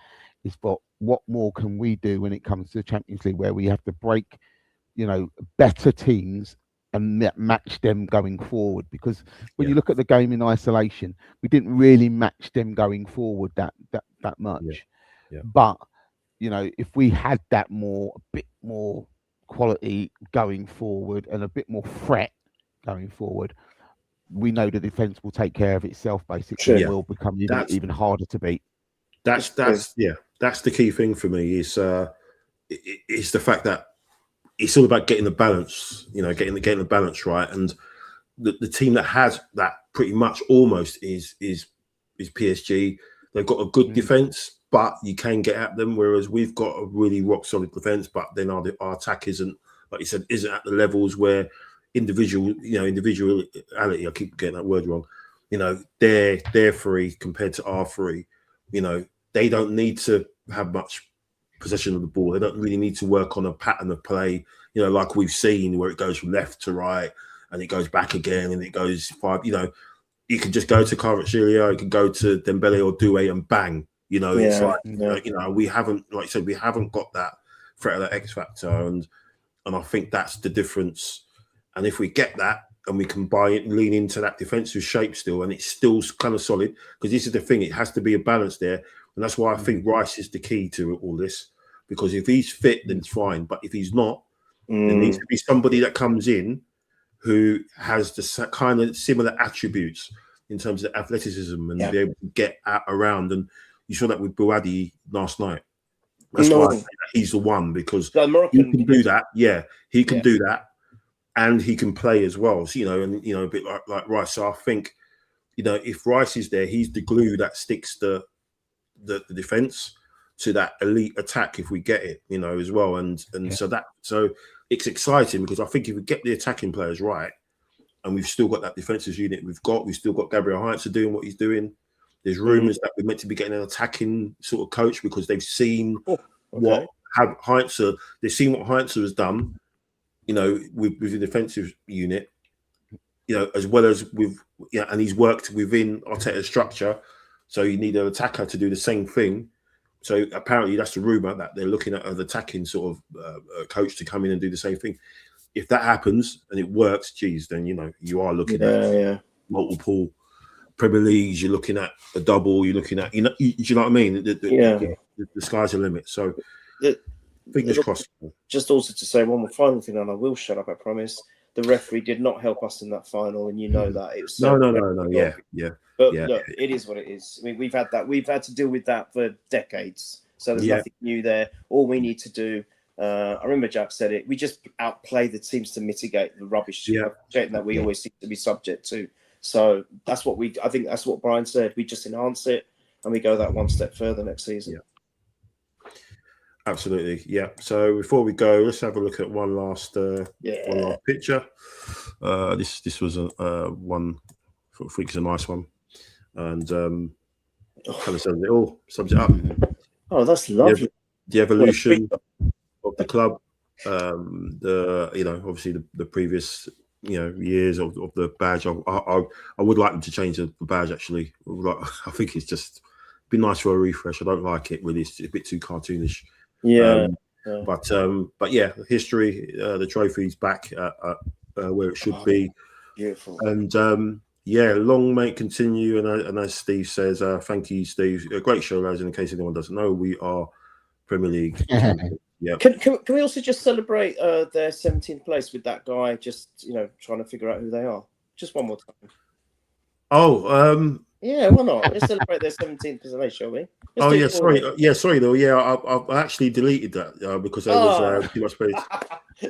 is what more can we do when it comes to the Champions League, where we have to break better teams and match them going forward. Because when you look at the game in isolation, we didn't really match them going forward that much. But if we had that a bit more quality going forward and a bit more threat going forward, we know the defense will take care of itself basically. Will become even harder to beat.
That's the key thing for me is the fact that it's all about getting the balance, getting the balance right. And the team that has that pretty much almost is PSG. They've got a good defense, but you can get at them. Whereas we've got a really rock solid defense, but then our attack isn't, like you said, isn't at the levels where individuality. I keep getting that word wrong. They're free compared to our free. They don't need to have much possession of the ball. They don't really need to work on a pattern of play, like we've seen where it goes from left to right and it goes back again and it goes five. You can just go to Kvaratskhelia, you can go to Dembele or Doué and bang. It's like we haven't, like I said, we haven't got that threat of that X factor, and I think that's the difference. And if we get that and we can lean into that defensive shape still, and it's still kind of solid, because this is the thing, it has to be a balance there. And that's why I think Rice is the key to all this, because if he's fit, then it's fine. But if he's not, there needs to be somebody that comes in who has the kind of similar attributes in terms of athleticism and be able to get around. And you saw that with Buadi last night. That's why I think that he's the one, because he can do that. Yeah, he can do that. And he can play as well. So, a bit like Rice. So I think, if Rice is there, he's the glue that sticks the defense to that elite attack if we get it, as well. And so it's exciting, because I think if we get the attacking players right, and we've still got that defensive unit we've still got Gabriel Heinze doing what he's doing. There's rumours that we're meant to be getting an attacking sort of coach, because they've seen what Heinze has done, with the defensive unit, as well as and he's worked within Arteta's structure. So you need an attacker to do the same thing. So apparently that's the rumour, that they're looking at an attacking sort of coach to come in and do the same thing. If that happens and it works, then you are looking at multiple Premier Leagues. You're looking at a double. You're looking at you know what I mean. The sky's the limit. So fingers crossed.
Just also to say one more final thing, and I will shut up, I promise. The referee did not help us in that final, and that it was
no.
But look, it is what it is. I mean, we've had to deal with that for decades. So there's nothing new there. All we need to do, I remember Jack said it, we just outplay the teams to mitigate the rubbish that we always seem to be subject to. So that's what I think that's what Brian said. We just enhance it and we go that one step further next season.
Absolutely, yeah. So before we go, let's have a look at one last picture. This was one. I think it's a nice one, and kind of sums it up.
Oh, that's lovely.
The evolution of the club. Obviously the previous years of the badge. I would like them to change the badge. Actually, I think it's just be nice for a refresh. I don't like it really. It's a bit too cartoonish. But yeah, history, the trophy's back where it should be.
Beautiful.
And long may it continue. And as Steve says, thank you, Steve. A great show, lads. In case anyone doesn't know, we are Premier League. Yeah.
Can we also just celebrate their 17th place with that guy? Just trying to figure out who they are. Just one more time. Yeah, why not? Let's celebrate their 17th place, shall we?
Sorry though. Yeah, I actually deleted that because there was too much space.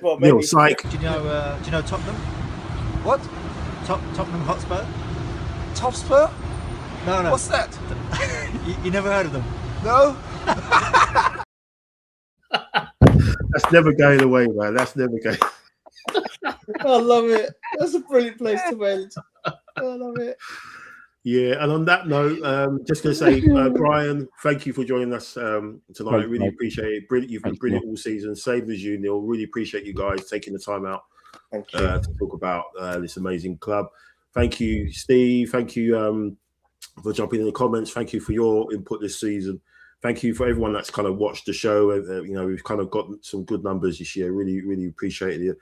Well,
Neil, psych.
Do you know Tottenham? What? Tottenham Hotspur? Totspur? No, no.
What's that?
You never heard of them?
No?
That's never going away, man. That's never going.
I love it. That's a brilliant place to end. I love it.
Yeah, and on that note, just going to say, Brian, thank you for joining us tonight.
Thanks,
Really
mate.
appreciate it. Brilliant, you've been
Thanks,
brilliant all season. Same as you, Neil. Really appreciate you guys taking the time out
Thank you.
to talk about this amazing club. Thank you, Steve. Thank you for jumping in the comments. Thank you for your input this season. Thank you for everyone that's kind of watched the show. You know, we've kind of got some good numbers this year. Really, really appreciate it.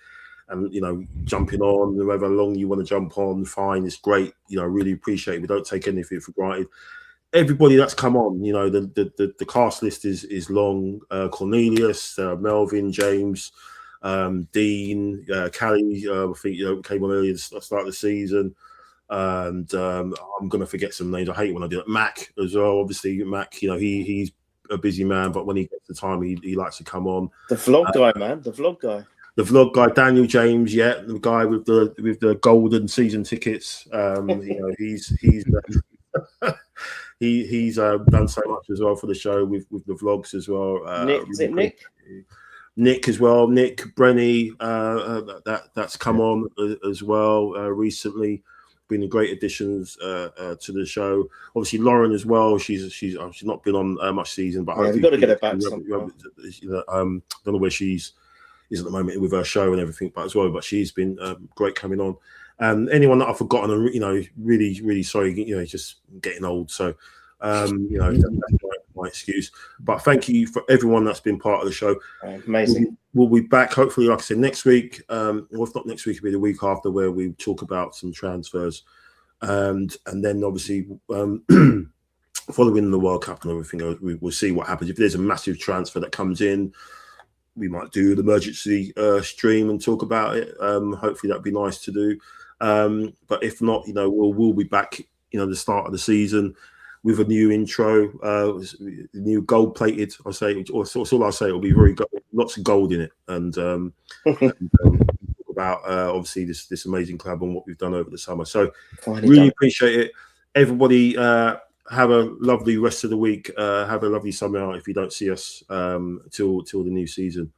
And, you know, jumping on, however long you want to jump on, fine, it's great. You know, really appreciate it. We don't take anything for granted. Everybody that's come on, you know, the cast list is long. Cornelius, Melvin, James, Dean, Callie, I think, you know, came on earlier to start the season. And I'm going to forget some names. I hate when I do it. Mac as well. Obviously, Mac, you know, he's a busy man, but when he gets the time, he likes to come on.
The vlog guy, man. The vlog guy.
The vlog guy, Daniel James, yeah, the guy with the golden season tickets. You know, he's done so much as well for the show with the vlogs as well.
Nick, is it Nick?
Nick as well. Nick Brenny, that's come on as well recently. Been great additions to the show. Obviously, Lauren as well. She's not been on much season, but
Yeah, we've got to get her back.
Don't know where she's is at the moment with her show and everything, but she's been great coming on. And anyone that I've forgotten, and you know, really sorry, you know, just getting old. So you know, that's my excuse. But thank you for everyone that's been part of the show.
Amazing.
We'll be back hopefully, like I said, next week. Or if not next week, it'll be the week after, where we talk about some transfers, and then obviously following the World Cup and everything, we'll see what happens. If there's a massive transfer that comes in, we might do an emergency stream and talk about it. Hopefully that'd be nice to do. But if not, you know, we'll be back, you know, the start of the season with a new intro, new gold plated. I'll say, or that's all I'll say. It'll be very lots of gold in it, and talk about obviously this amazing club and what we've done over the summer. So really appreciate it, everybody. Have a lovely rest of the week. Have a lovely summer if you don't see us till the new season.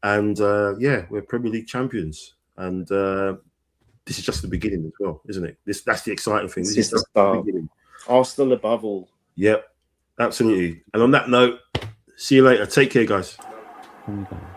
And yeah, we're Premier League champions. And this is just the beginning as well, isn't it? That's the exciting thing. This is just the beginning.
Arsenal above all.
Yep, absolutely. And on that note, see you later. Take care, guys.
Oh my God.